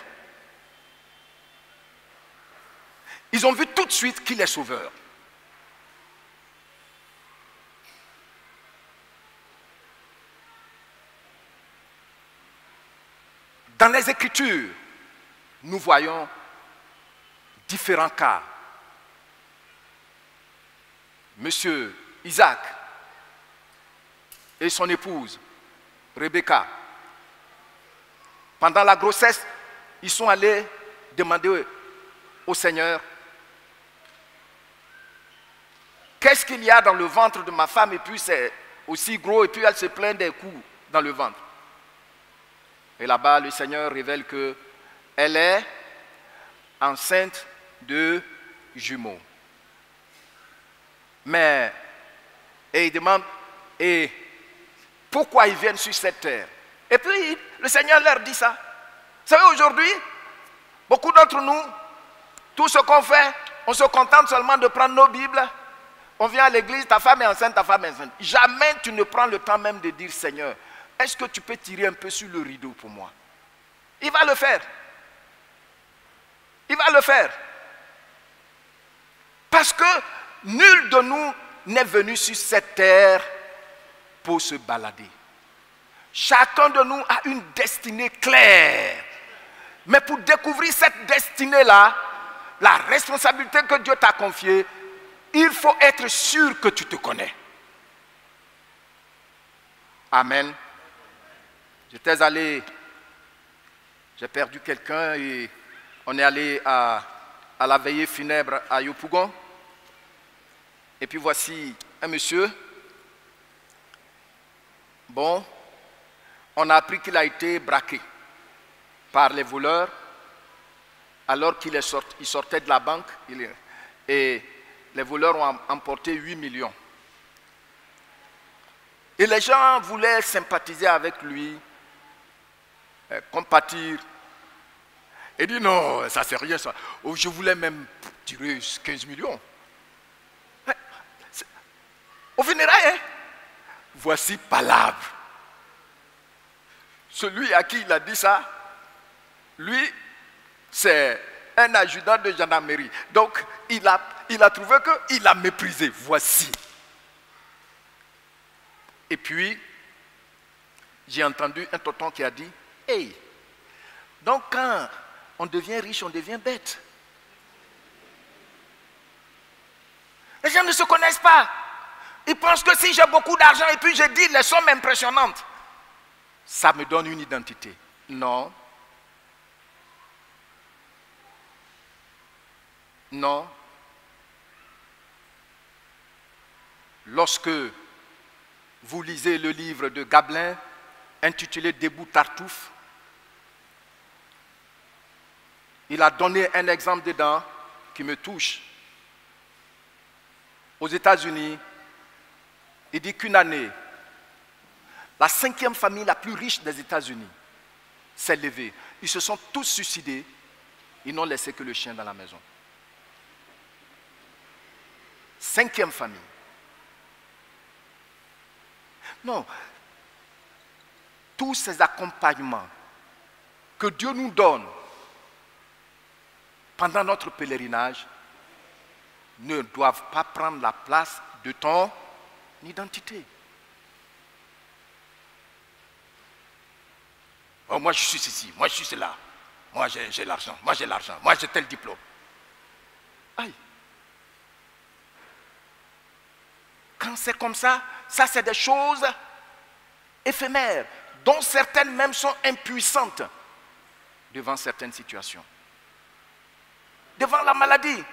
Ils ont vu tout de suite qu'il est sauveur. Dans les Écritures, nous voyons différents cas. Monsieur Isaac et son épouse, Rebecca, pendant la grossesse, ils sont allés demander au Seigneur, qu'est-ce qu'il y a dans le ventre de ma femme? Et puis c'est aussi gros, et puis elle se plaint des coups dans le ventre. Et là-bas, le Seigneur révèle qu'elle est enceinte de jumeaux. Mais, et ils demandent, et pourquoi ils viennent sur cette terre? Et puis, le Seigneur leur dit ça. Vous savez, aujourd'hui, beaucoup d'entre nous, tout ce qu'on fait, on se contente seulement de prendre nos Bibles. On vient à l'église, ta femme est enceinte, ta femme est enceinte. Jamais tu ne prends le temps même de dire, Seigneur, est-ce que tu peux tirer un peu sur le rideau pour moi? Il va le faire. Il va le faire. Parce que nul de nous n'est venu sur cette terre pour se balader. Chacun de nous a une destinée claire. Mais pour découvrir cette destinée-là, la responsabilité que Dieu t'a confiée, il faut être sûr que tu te connais. Amen. J'étais allé, j'ai perdu quelqu'un et on est allé à la veillée funèbre à Yopougon. Et puis voici un monsieur. Bon, on a appris qu'il a été braqué par les voleurs alors qu'il sortait de la banque et les voleurs ont emporté 8 millions. Et les gens voulaient sympathiser avec lui, compatir. Et dit non, ça c'est rien ça. Oh, je voulais même tirer 15 millions. Au funérailles, hein? Voici palabre. Celui à qui il a dit ça, lui, c'est un adjudant de gendarmerie. Donc, il a trouvé qu'il a méprisé. Voici. Et puis, j'ai entendu un tonton qui a dit, hey, donc quand on devient riche, on devient bête. Les gens ne se connaissent pas. Ils pensent que si j'ai beaucoup d'argent et puis je dis les sommes impressionnantes, ça me donne une identité. Non. Non. Lorsque vous lisez le livre de Gabelin intitulé Debout Tartuffe, il a donné un exemple dedans qui me touche. Aux États-Unis, il dit qu'une année, la 5e famille la plus riche des États-Unis s'est levée. Ils se sont tous suicidés. Ils n'ont laissé que le chien dans la maison. 5e famille. Non. Tous ces accompagnements que Dieu nous donne pendant notre pèlerinage ne doivent pas prendre la place de ton identité. Oh, moi je suis ceci, moi je suis cela, moi j'ai l'argent, moi j'ai tel diplôme. Aïe. Quand c'est comme ça, ça c'est des choses éphémères, dont certaines même sont impuissantes devant certaines situations. Devant la maladie.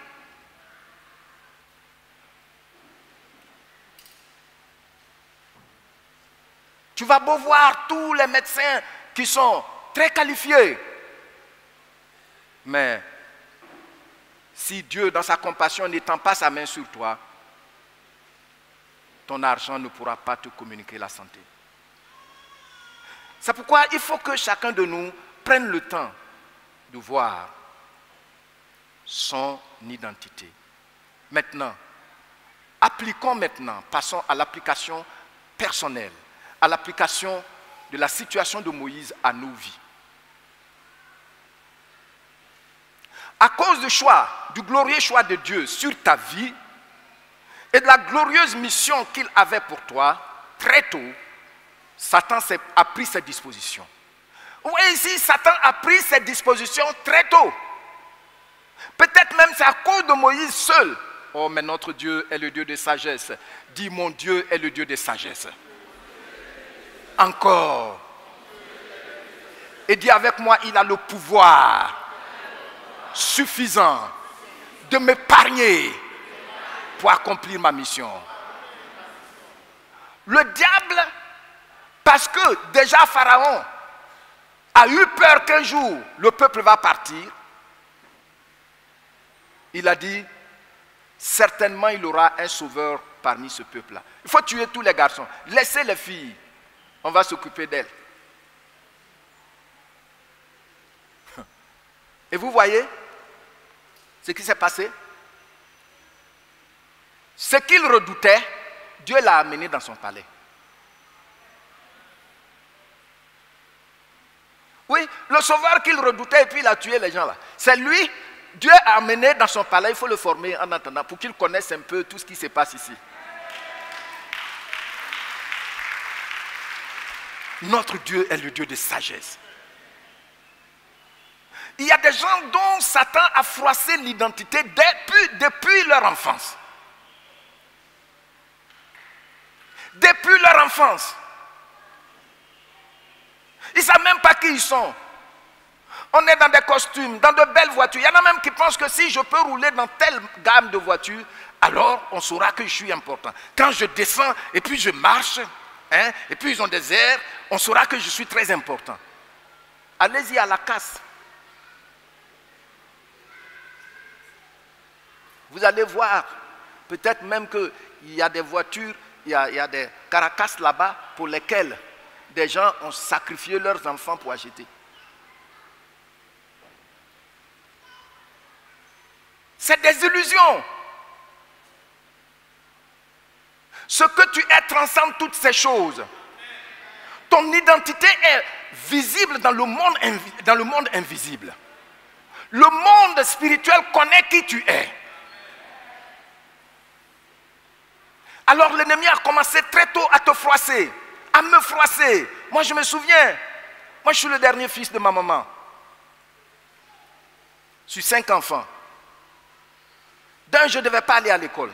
Tu vas beau voir tous les médecins qui sont très qualifiés. Mais si Dieu, dans sa compassion, n'étend pas sa main sur toi, ton argent ne pourra pas te communiquer la santé. C'est pourquoi il faut que chacun de nous prenne le temps de voir son identité. Maintenant, passons à l'application personnelle, à l'application de la situation de Moïse à nos vies. À cause du glorieux choix de Dieu sur ta vie et de la glorieuse mission qu'il avait pour toi, très tôt, Satan a pris ses dispositions. Vous voyez ici, Satan a pris ses dispositions très tôt. Peut-être même c'est à cause de Moïse seul. Oh, mais notre Dieu est le Dieu de sagesse. Dis, mon Dieu est le Dieu de sagesse. Encore. Et dis avec moi, il a le pouvoir suffisant de m'épargner pour accomplir ma mission. Le diable, parce que déjà Pharaon a eu peur qu'un jour le peuple va partir, il a dit, certainement il aura un sauveur parmi ce peuple-là. Il faut tuer tous les garçons. Laissez les filles. On va s'occuper d'elles. Et vous voyez ce qui s'est passé? Ce qu'il redoutait, Dieu l'a amené dans son palais. Oui, le sauveur qu'il redoutait et puis il a tué les gens là. C'est lui, Dieu a amené dans son palais, il faut le former en attendant pour qu'il connaisse un peu tout ce qui se passe ici. Notre Dieu est le Dieu de sagesse. Il y a des gens dont Satan a froissé l'identité depuis leur enfance. Depuis leur enfance. Ils ne savent même pas qui ils sont. On est dans des costumes, dans de belles voitures. Il y en a même qui pensent que si je peux rouler dans telle gamme de voitures, alors on saura que je suis important. Quand je descends et puis je marche, hein, et puis ils ont des airs, on saura que je suis très important. Allez-y à la casse. Vous allez voir, peut-être même qu'il y a des voitures, il y a des caracasses là-bas pour lesquelles des gens ont sacrifié leurs enfants pour acheter. C'est des illusions. Ce que tu es transcende toutes ces choses. Ton identité est visible dans le monde invisible. Le monde spirituel connaît qui tu es. Alors l'ennemi a commencé très tôt à te froisser, à me froisser. Moi je me souviens, moi je suis le dernier fils de ma maman. Sur 5 enfants. D'un, je ne devais pas aller à l'école.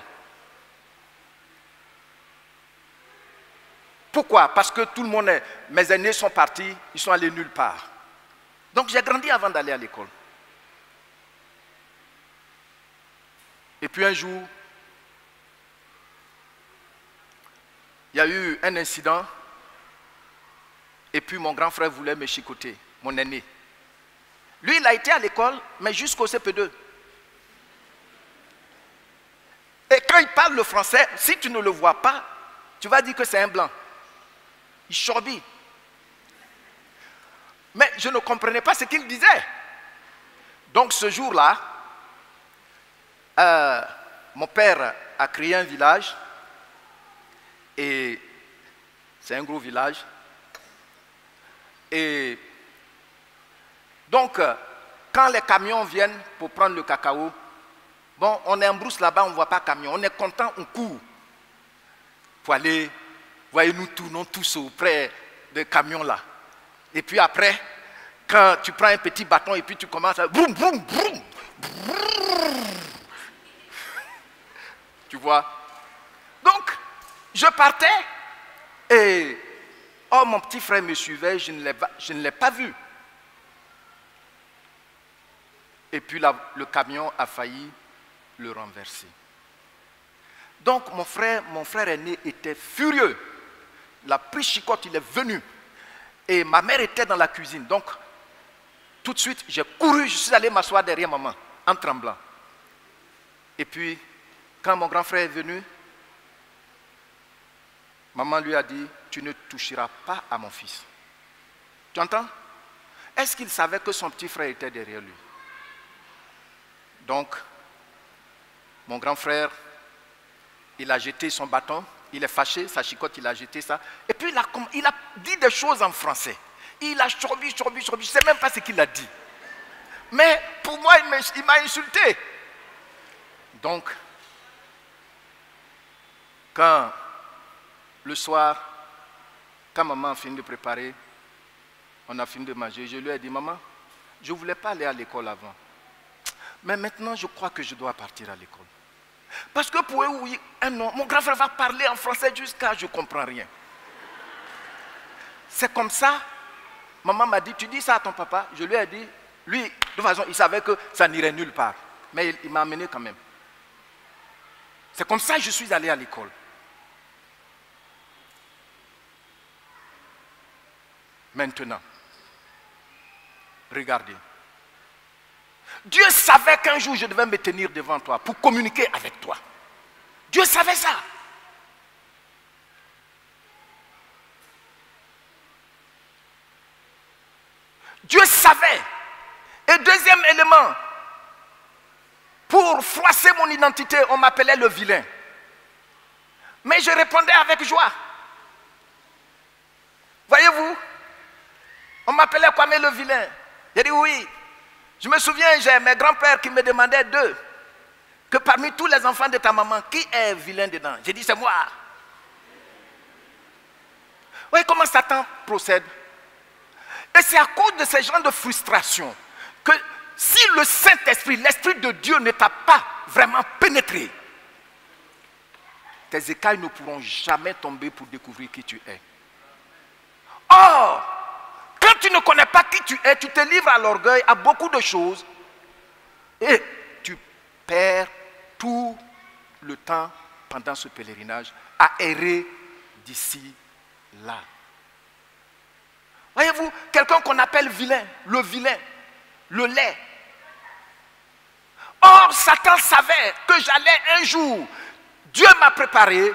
Pourquoi? Parce que tout le monde, mes aînés sont partis, ils sont allés nulle part. Donc j'ai grandi avant d'aller à l'école. Et puis un jour, il y a eu un incident, et puis mon grand frère voulait me chicoter, mon aîné. Lui, il a été à l'école, mais jusqu'au CP2. Et quand il parle le français, si tu ne le vois pas, tu vas dire que c'est un blanc. Il chorbit. Mais je ne comprenais pas ce qu'il disait. Donc ce jour-là, mon père a créé un village. Et c'est un gros village. Et donc, quand les camions viennent pour prendre le cacao, bon, on est en brousse là-bas, on ne voit pas camion. On est content, on court. Pour aller, voyez, nous tournons tous auprès des camions là. Et puis après, quand tu prends un petit bâton et puis tu commences à boum, boum, boum, boum. Tu vois? Donc, je partais et oh, mon petit frère me suivait, je ne l'ai pas vu. Et puis le camion a failli le renverser. Donc mon frère aîné était furieux. Il a pris chicotte, il est venu. Et ma mère était dans la cuisine. Donc tout de suite, j'ai couru, je suis allé m'asseoir derrière maman, en tremblant. Et puis, quand mon grand frère est venu, maman lui a dit, tu ne toucheras pas à mon fils. Tu entends? Est-ce qu'il savait que son petit frère était derrière lui? Donc, mon grand frère, il a jeté son bâton, il est fâché, sa chicotte, il a jeté ça. Et puis il a dit des choses en français. Il a chorbi, je ne sais même pas ce qu'il a dit. Mais pour moi, il m'a insulté. Donc, quand le soir, quand maman a fini de préparer, on a fini de manger, je lui ai dit, maman, je ne voulais pas aller à l'école avant. Mais maintenant, je crois que je dois partir à l'école. Parce que pour eux, oui, mon grand frère va parler en français jusqu'à je ne comprends rien. C'est comme ça. Maman m'a dit, tu dis ça à ton papa? Je lui ai dit, lui, de toute façon, il savait que ça n'irait nulle part. Mais il m'a amené quand même. C'est comme ça que je suis allé à l'école. Maintenant, regardez. Dieu savait qu'un jour je devais me tenir devant toi pour communiquer avec toi. Dieu savait ça. Dieu savait. Et deuxième élément, pour froisser mon identité, on m'appelait le vilain. Mais je répondais avec joie. Voyez-vous, on m'appelait Kwame le vilain. J'ai dit oui. Je me souviens, j'ai mes grands-pères qui me demandaient d'eux, que parmi tous les enfants de ta maman, qui est vilain dedans? J'ai dit c'est moi. Vous voyez comment Satan procède? Et c'est à cause de ces genres de frustration que si le Saint-Esprit, l'Esprit de Dieu ne t'a pas vraiment pénétré, tes écailles ne pourront jamais tomber pour découvrir qui tu es. Or, quand tu ne connais pas qui tu es, tu te livres à l'orgueil, à beaucoup de choses, et tu perds tout le temps pendant ce pèlerinage à errer d'ici là. Voyez-vous, quelqu'un qu'on appelle vilain, le laid. Or, Satan savait que j'allais un jour, Dieu m'a préparé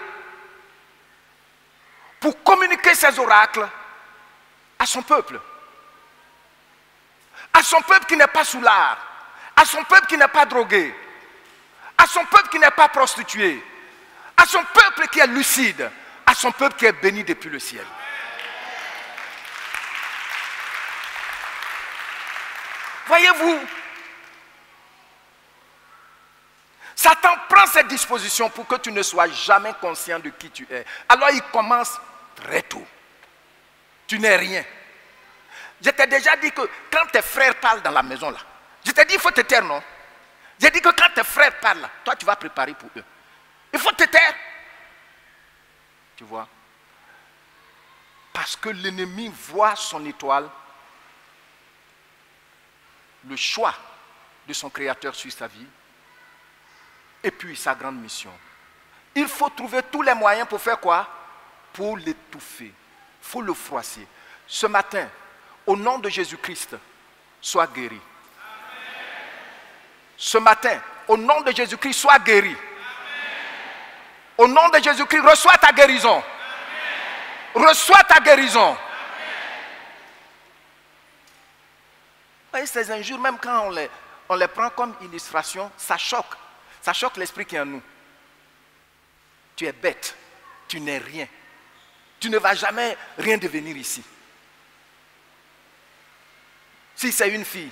pour communiquer ses oracles à son peuple. À son peuple qui n'est pas soulard, à son peuple qui n'est pas drogué, à son peuple qui n'est pas prostitué, à son peuple qui est lucide, à son peuple qui est béni depuis le ciel. Voyez-vous, Satan prend ses dispositions pour que tu ne sois jamais conscient de qui tu es. Alors il commence très tôt. Tu n'es rien. Je t'ai déjà dit que quand tes frères parlent dans la maison là, je t'ai dit il faut te taire, non? J'ai dit que quand tes frères parlent là, toi tu vas préparer pour eux. Il faut te taire. Tu vois? Parce que l'ennemi voit son étoile, le choix de son créateur sur sa vie, et puis sa grande mission. Il faut trouver tous les moyens pour faire quoi? Pour l'étouffer. Il faut le froisser. Ce matin, au nom de Jésus-Christ, sois guéri. Ce matin, au nom de Jésus-Christ, sois guéri. Au nom de Jésus-Christ, reçois ta guérison. Reçois ta guérison. Ces injures, même quand on les prend comme illustration, ça choque. Ça choque l'esprit qui est en nous. Tu es bête. Tu n'es rien. Tu ne vas jamais rien devenir ici. Si c'est une fille,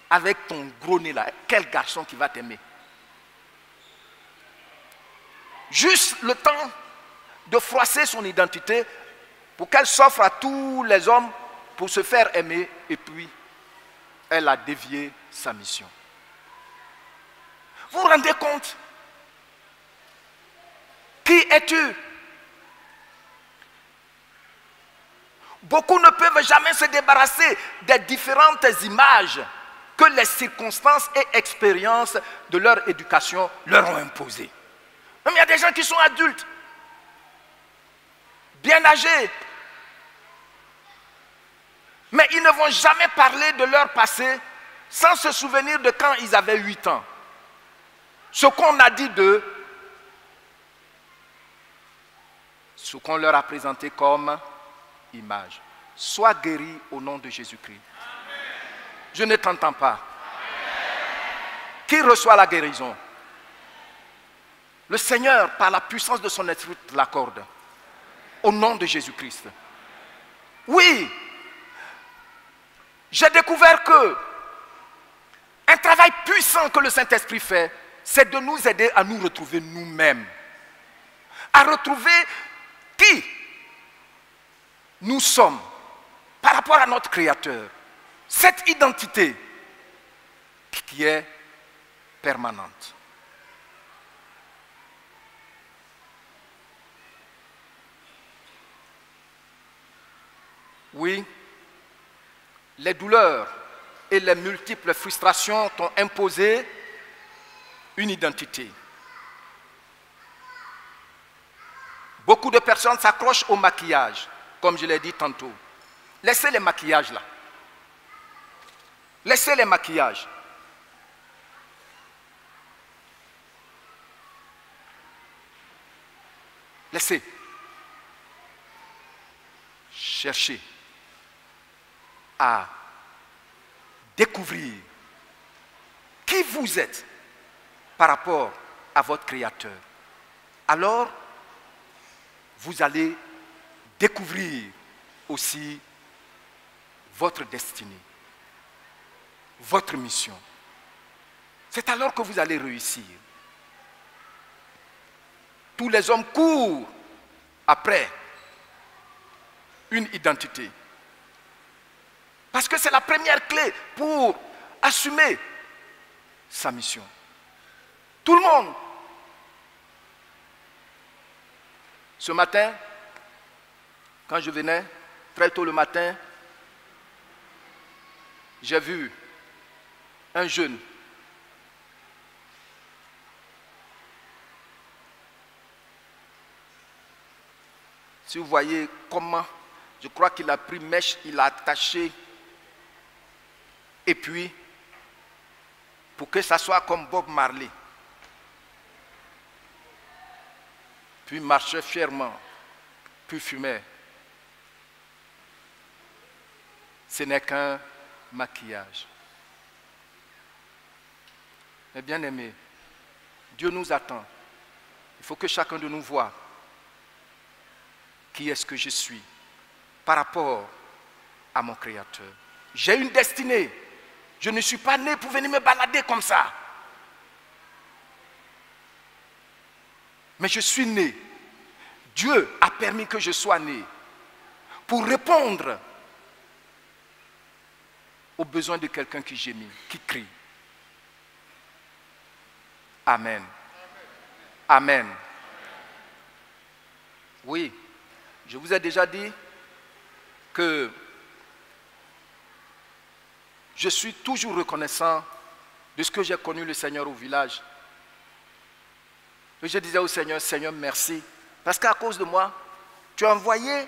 avec ton gros nez là, quel garçon qui va t'aimer? Juste le temps de froisser son identité pour qu'elle s'offre à tous les hommes pour se faire aimer, et puis elle a dévié sa mission. Vous vous rendez compte? Qui es-tu? Beaucoup ne peuvent jamais se débarrasser des différentes images que les circonstances et expériences de leur éducation leur ont imposées. Même il y a des gens qui sont adultes, bien âgés, mais ils ne vont jamais parler de leur passé sans se souvenir de quand ils avaient 8 ans. Ce qu'on a dit d'eux, ce qu'on leur a présenté comme image. Sois guéri au nom de Jésus-Christ. Je ne t'entends pas. Qui reçoit la guérison? Le Seigneur, par la puissance de son esprit, l'accorde. Au nom de Jésus-Christ. Oui, j'ai découvert que un travail puissant que le Saint-Esprit fait, c'est de nous aider à nous retrouver nous-mêmes. À retrouver qui nous sommes par rapport à notre Créateur. Cette identité qui est permanente. Oui, les douleurs et les multiples frustrations t'ont imposé une identité. Beaucoup de personnes s'accrochent au maquillage, comme je l'ai dit tantôt. Laissez les maquillages là. Laissez les maquillages. Laissez. Cherchez à découvrir qui vous êtes par rapport à votre Créateur. Alors, vous allez découvrir aussi votre destinée, votre mission. C'est alors que vous allez réussir. Tous les hommes courent après une identité. Parce que c'est la première clé pour assumer sa mission. Tout le monde. Ce matin, quand je venais, très tôt le matin, j'ai vu un jeune si vous voyez comment, je crois qu'il a pris mèche, il a attaché, et puis, pour que ça soit comme Bob Marley, puis marchait fièrement, puis fumait. Ce n'est qu'un maquillage. Mais bien aimé, Dieu nous attend. Il faut que chacun de nous voie qui est-ce que je suis par rapport à mon Créateur. J'ai une destinée. Je ne suis pas né pour venir me balader comme ça. Mais je suis né. Dieu a permis que je sois né pour répondre aux besoins de quelqu'un qui gémit, qui crie. Amen. Amen. Oui, je vous ai déjà dit que je suis toujours reconnaissant de ce que j'ai connu le Seigneur au village. Et je disais au Seigneur, Seigneur, merci. Parce qu'à cause de moi, tu as envoyé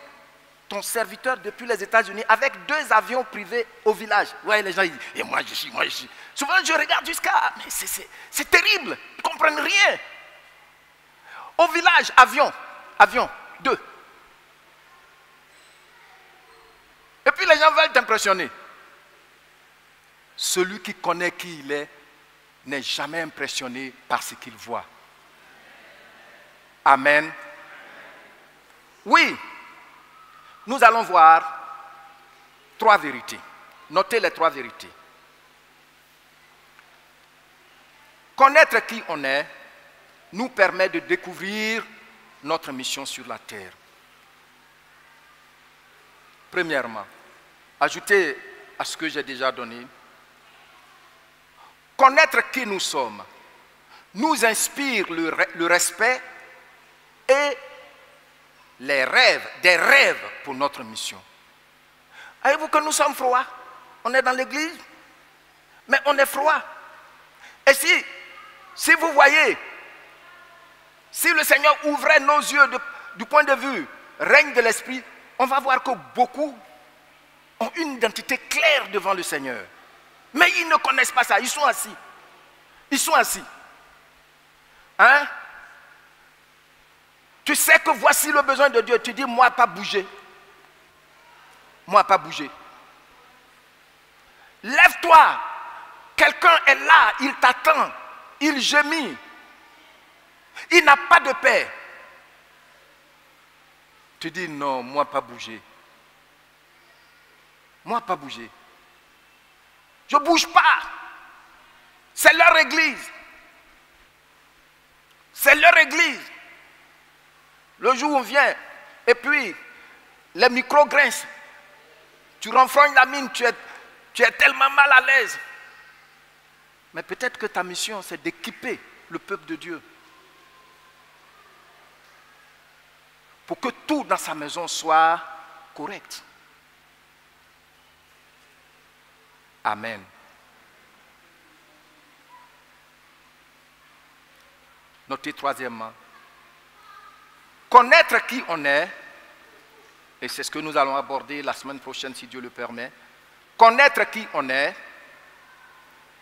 ton serviteur depuis les États-Unis avec 2 avions privés au village. Ouais, les gens ils disent, et moi je suis. Souvent je regarde jusqu'à, mais c'est terrible, ils ne comprennent rien. Au village, avion, 2. Et puis les gens veulent t'impressionner. Celui qui connaît qui il est n'est jamais impressionné par ce qu'il voit. Amen. Oui, nous allons voir 3 vérités. Notez les 3 vérités. Connaître qui on est nous permet de découvrir notre mission sur la terre. Premièrement, ajoutez à ce que j'ai déjà donné, connaître qui nous sommes nous inspire le respect et des rêves pour notre mission. Avez-vous que nous sommes froids? On est dans l'église, mais on est froid. Et si vous voyez, si le Seigneur ouvrait nos yeux du point de vue règne de l'esprit, on va voir que beaucoup ont une identité claire devant le Seigneur. Mais ils ne connaissent pas ça, ils sont assis. Ils sont assis. Hein? Tu sais que voici le besoin de Dieu. Tu dis, moi pas bouger. Moi pas bouger. Lève-toi. Quelqu'un est là, il t'attend. Il gémit. Il n'a pas de paix. Tu dis, non, moi pas bouger. Moi pas bouger. Je ne bouge pas. C'est leur église. C'est leur église. Le jour où on vient, et puis les micros grincent. Tu renfrognes la mine, tu es tellement mal à l'aise. Mais peut-être que ta mission, c'est d'équiper le peuple de Dieu. Pour que tout dans sa maison soit correct. Amen. Notez troisièmement, connaître qui on est, et c'est ce que nous allons aborder la semaine prochaine si Dieu le permet, connaître qui on est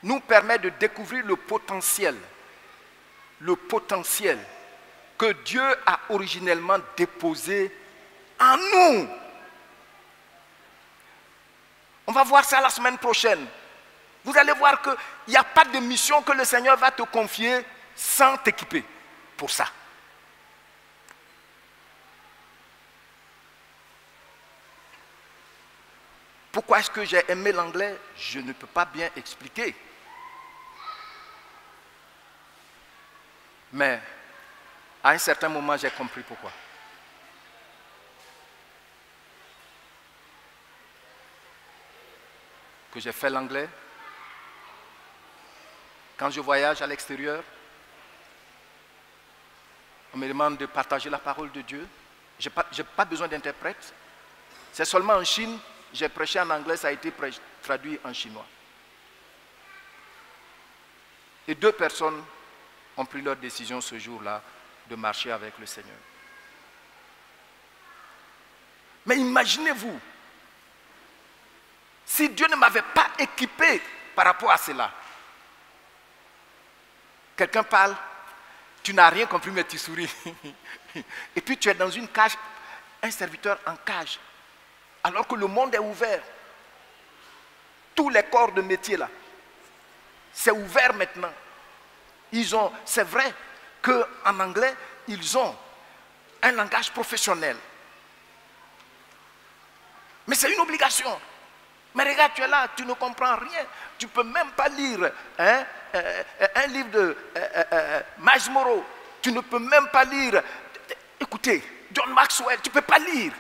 nous permet de découvrir le potentiel que Dieu a originellement déposé en nous. On va voir ça la semaine prochaine. Vous allez voir qu'il n'y a pas de mission que le Seigneur va te confier sans t'équiper pour ça. Pourquoi est-ce que j'ai aimé l'anglais? Je ne peux pas bien expliquer. Mais à un certain moment, j'ai compris pourquoi. Que j'ai fait l'anglais. Quand je voyage à l'extérieur, on me demande de partager la parole de Dieu. Je n'ai pas besoin d'interprète. C'est seulement en Chine, j'ai prêché en anglais, ça a été traduit en chinois. Et 2 personnes ont pris leur décision ce jour-là de marcher avec le Seigneur. Mais imaginez-vous, si Dieu ne m'avait pas équipé par rapport à cela. Quelqu'un parle, tu n'as rien compris mais tu souris. Et puis tu es dans une cage, un serviteur en cage, alors que le monde est ouvert. Tous les corps de métier là, c'est ouvert maintenant. C'est vrai qu'en anglais, ils ont un langage professionnel. Mais c'est une obligation. Mais regarde, tu es là, tu ne comprends rien. Tu ne peux même pas lire un livre de Miles Monroe. Tu ne peux même pas lire, écoutez, John Maxwell, tu ne peux pas lire.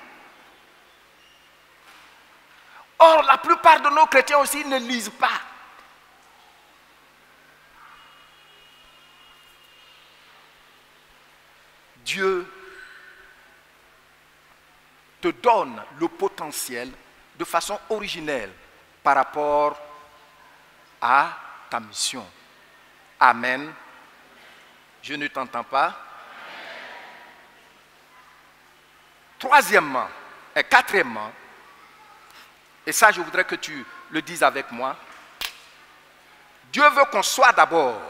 Or, la plupart de nos chrétiens aussi ne lisent pas. Dieu te donne le potentiel de façon originelle par rapport à ta mission. Amen. Je ne t'entends pas. Troisièmement et quatrièmement, et ça je voudrais que tu le dises avec moi, Dieu veut qu'on soit d'abord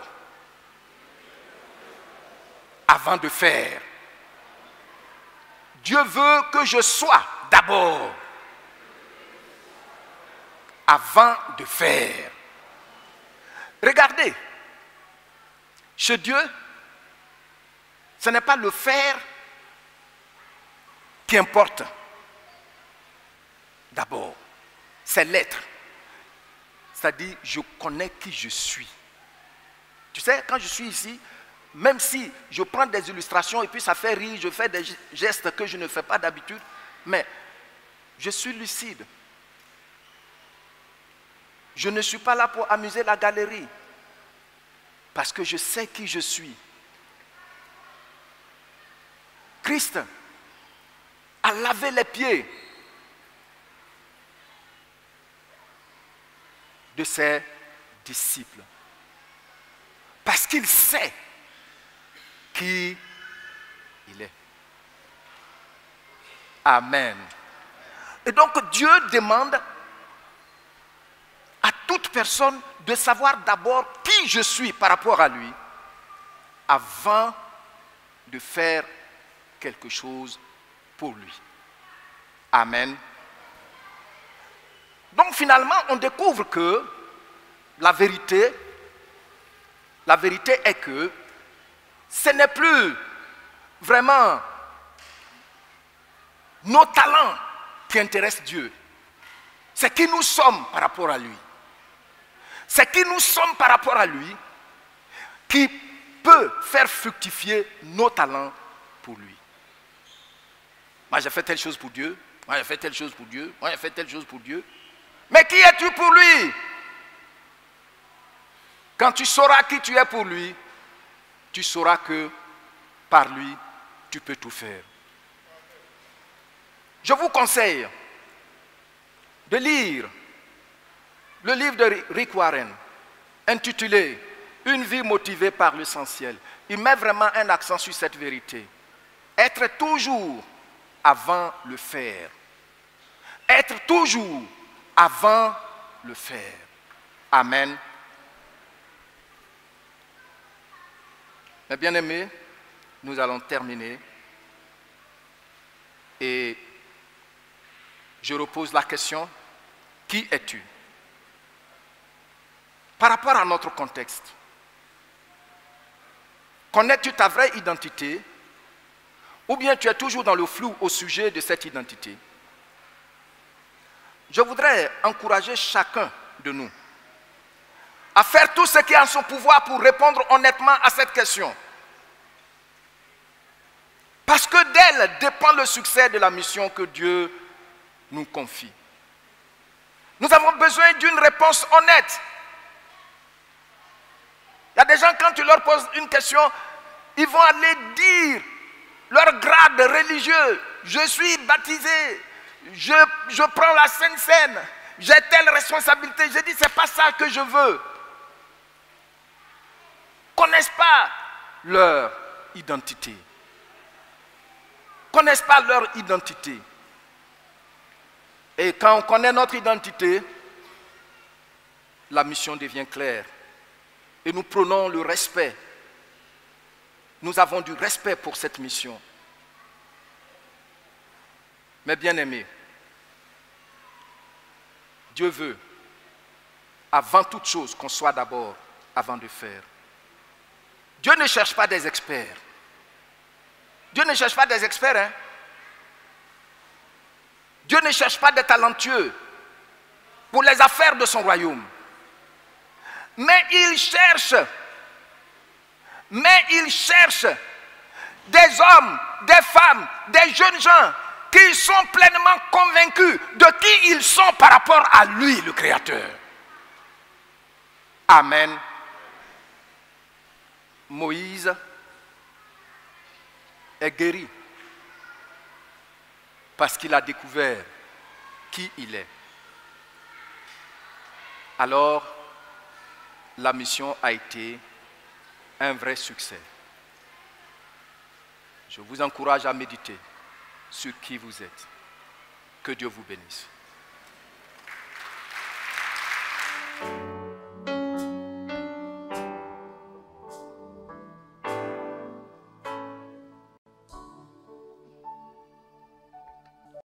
avant de faire. Dieu veut que je sois d'abord avant de faire. Regardez, chez Dieu, ce n'est pas le faire qui importe. D'abord, c'est l'être. C'est-à-dire, je connais qui je suis. Tu sais, quand je suis ici, même si je prends des illustrations et puis ça fait rire, je fais des gestes que je ne fais pas d'habitude, mais je suis lucide. Je ne suis pas là pour amuser la galerie, parce que je sais qui je suis. Christ a lavé les pieds de ses disciples, parce qu'il sait qui il est. Amen. Et donc Dieu demande à toute personne de savoir d'abord qui je suis par rapport à lui avant de faire quelque chose pour lui. Amen. Donc finalement, on découvre que la vérité est que ce n'est plus vraiment nos talents qui intéressent Dieu. C'est qui nous sommes par rapport à lui. C'est qui nous sommes par rapport à lui qui peut faire fructifier nos talents pour lui. Moi j'ai fait telle chose pour Dieu, moi j'ai fait telle chose pour Dieu, moi j'ai fait telle chose pour Dieu. Mais qui es-tu pour lui? Quand tu sauras qui tu es pour lui, tu sauras que par lui, tu peux tout faire. Je vous conseille de lire le livre de Rick Warren, intitulé « Une vie motivée par l'essentiel ». Il met vraiment un accent sur cette vérité. Être toujours avant le faire. Être toujours avant le faire. Amen. Mes bien-aimés, nous allons terminer. Et je repose la question, qui es-tu? Par rapport à notre contexte, connais-tu ta vraie identité ou bien tu es toujours dans le flou au sujet de cette identité? Je voudrais encourager chacun de nous à faire tout ce qui est en son pouvoir pour répondre honnêtement à cette question. Parce que d'elle dépend le succès de la mission que Dieu nous confie. Nous avons besoin d'une réponse honnête. Il y a des gens, quand tu leur poses une question, ils vont aller dire leur grade religieux. Je suis baptisé, je prends la Sainte Seine, j'ai telle responsabilité. Je dis, c'est pas ça que je veux. Ils ne connaissent pas leur identité. Ils ne connaissent pas leur identité. Et quand on connaît notre identité, la mission devient claire. Et nous prenons le respect. Nous avons du respect pour cette mission. Mais bien aimés, Dieu veut, avant toute chose, qu'on soit d'abord avant de faire. Dieu ne cherche pas des experts. Dieu ne cherche pas des experts, hein? Dieu ne cherche pas des talentueux pour les affaires de son royaume. Mais il cherche des hommes, des femmes, des jeunes gens qui sont pleinement convaincus de qui ils sont par rapport à lui, le Créateur. Amen. Moïse est guéri parce qu'il a découvert qui il est. Alors, la mission a été un vrai succès. Je vous encourage à méditer sur qui vous êtes. Que Dieu vous bénisse.